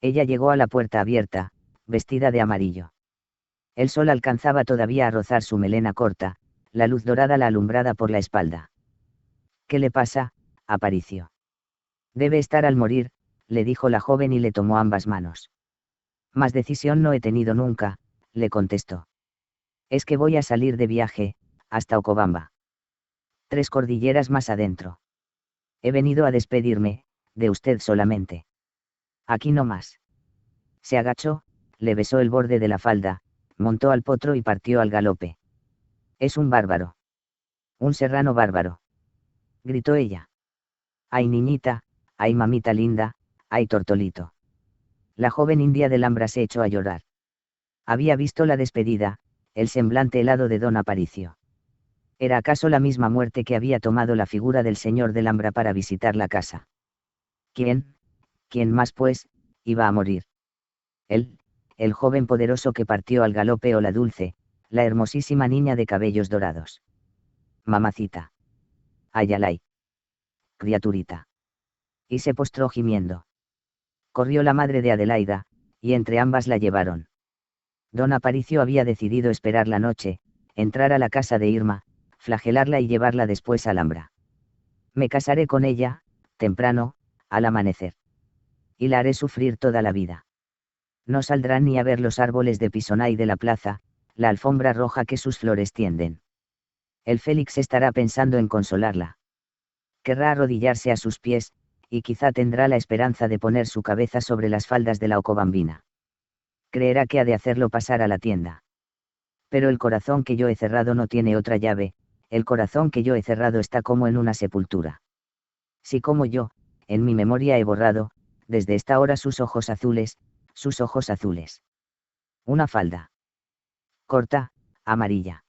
Ella llegó a la puerta abierta, vestida de amarillo. El sol alcanzaba todavía a rozar su melena corta, la luz dorada la alumbrada por la espalda. ¿Qué le pasa, Aparicio? Debe estar al morir, le dijo la joven y le tomó ambas manos. Más decisión no he tenido nunca, le contestó. Es que voy a salir de viaje, hasta Ocobamba. 3 cordilleras más adentro. He venido a despedirme, de usted solamente. Aquí no más. Se agachó, le besó el borde de la falda, montó al potro y partió al galope. Es un bárbaro. Un serrano bárbaro. Gritó ella. Ay niñita, ay mamita linda, ay tortolito. La joven india del Alhambra se echó a llorar. Había visto la despedida, el semblante helado de don Aparicio. ¿Era acaso la misma muerte que había tomado la figura del señor del Alhambra para visitar la casa? ¿Quién más pues, iba a morir? Él, el joven poderoso que partió al galope o la dulce, la hermosísima niña de cabellos dorados. Mamacita. Ayalay. Criaturita. Y se postró gimiendo. Corrió la madre de Adelaida, y entre ambas la llevaron. Don Aparicio había decidido esperar la noche, entrar a la casa de Irma, flagelarla y llevarla después al Alhambra. Me casaré con ella, temprano, al amanecer. Y la haré sufrir toda la vida. No saldrán ni a ver los árboles de Pisonay de la plaza, la alfombra roja que sus flores tienden. El Félix estará pensando en consolarla. Querrá arrodillarse a sus pies, y quizá tendrá la esperanza de poner su cabeza sobre las faldas de la Ocobambina. Creerá que ha de hacerlo pasar a la tienda. Pero el corazón que yo he cerrado no tiene otra llave, el corazón que yo he cerrado está como en una sepultura. Si como yo, en mi memoria he borrado, desde esta hora sus ojos azules, sus ojos azules. Una falda. Corta, amarilla.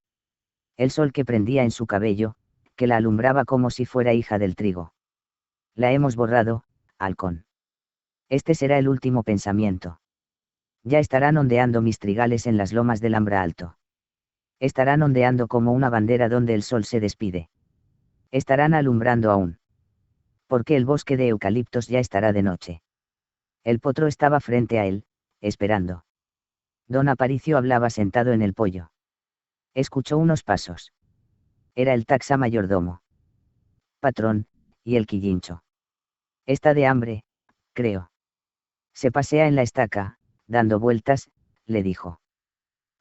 El sol que prendía en su cabello, que la alumbraba como si fuera hija del trigo. La hemos borrado, halcón. Este será el último pensamiento. Ya estarán ondeando mis trigales en las lomas del Alhambra Alto. Estarán ondeando como una bandera donde el sol se despide. Estarán alumbrando aún. Porque el bosque de eucaliptos ya estará de noche. El potro estaba frente a él, esperando. Don Aparicio hablaba sentado en el poyo. Escuchó unos pasos. Era el taxa mayordomo. Patrón, y el quillincho. Está de hambre, creo. Se pasea en la estaca, dando vueltas, le dijo.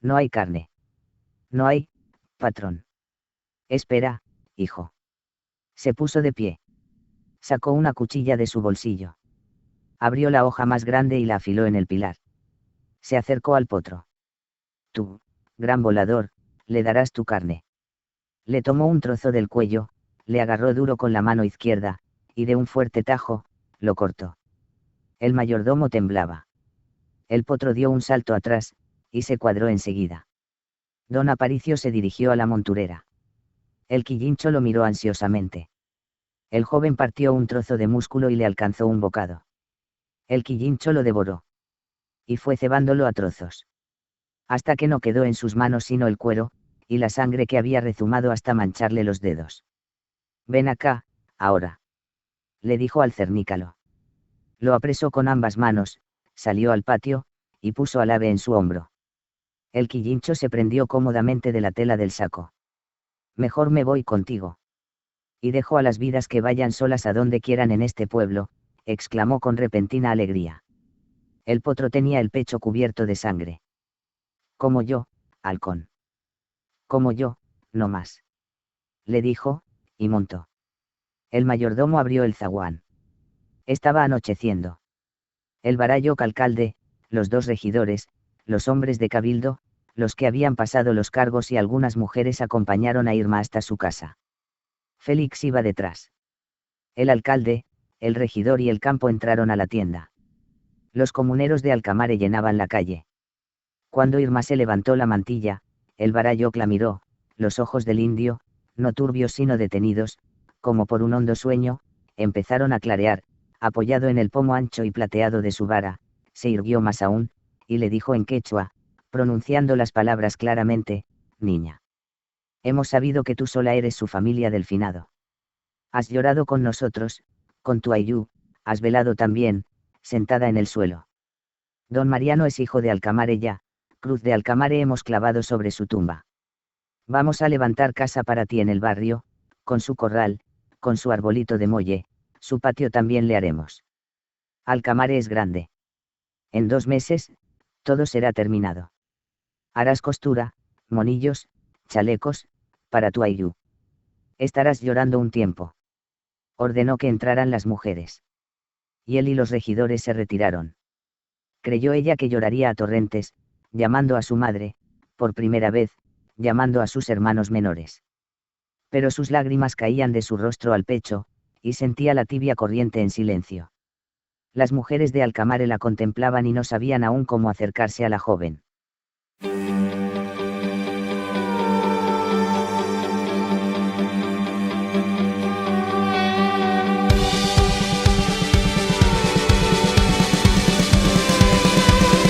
No hay carne. No hay, patrón. Espera, hijo. Se puso de pie. Sacó una cuchilla de su bolsillo. Abrió la hoja más grande y la afiló en el pilar. Se acercó al potro. Tú, gran volador, le darás tu carne. Le tomó un trozo del cuello, le agarró duro con la mano izquierda, y de un fuerte tajo, lo cortó. El mayordomo temblaba. El potro dio un salto atrás, y se cuadró enseguida. Don Aparicio se dirigió a la monturera. El Quillincho lo miró ansiosamente. El joven partió un trozo de músculo y le alcanzó un bocado. El Quillincho lo devoró. Y fue cebándolo a trozos. Hasta que no quedó en sus manos sino el cuero, y la sangre que había rezumado hasta mancharle los dedos. Ven acá, ahora. Le dijo al cernícalo. Lo apresó con ambas manos, salió al patio, y puso al ave en su hombro. El Quillincho se prendió cómodamente de la tela del saco. Mejor me voy contigo. Y dejo a las vidas que vayan solas a donde quieran en este pueblo, exclamó con repentina alegría. El potro tenía el pecho cubierto de sangre. Como yo, halcón. Como yo, no más. Le dijo, y montó. El mayordomo abrió el zaguán. Estaba anocheciendo. El barayoc alcalde, los dos regidores, los hombres de cabildo, los que habían pasado los cargos y algunas mujeres acompañaron a Irma hasta su casa. Félix iba detrás. El alcalde, el regidor y el campo entraron a la tienda. Los comuneros de Alcamare llenaban la calle. Cuando Irma se levantó la mantilla, el barayoc la miró, los ojos del indio, no turbios sino detenidos, como por un hondo sueño, empezaron a clarear, apoyado en el pomo ancho y plateado de su vara, se irguió más aún, y le dijo en quechua, pronunciando las palabras claramente, niña. Hemos sabido que tú sola eres su familia del finado. Has llorado con nosotros, con tu ayú, has velado también, sentada en el suelo. Don Mariano es hijo de Alcamare ya, cruz de Alcamare hemos clavado sobre su tumba. Vamos a levantar casa para ti en el barrio, con su corral, con su arbolito de molle, su patio también le haremos. Alcamare es grande. En 2 meses, todo será terminado. Harás costura, monillos, chalecos, para tu ayú. Estarás llorando un tiempo. Ordenó que entraran las mujeres. Y él y los regidores se retiraron. Creyó ella que lloraría a torrentes, llamando a su madre, por primera vez, llamando a sus hermanos menores. Pero sus lágrimas caían de su rostro al pecho, y sentía la tibia corriente en silencio. Las mujeres de Alcamare la contemplaban y no sabían aún cómo acercarse a la joven.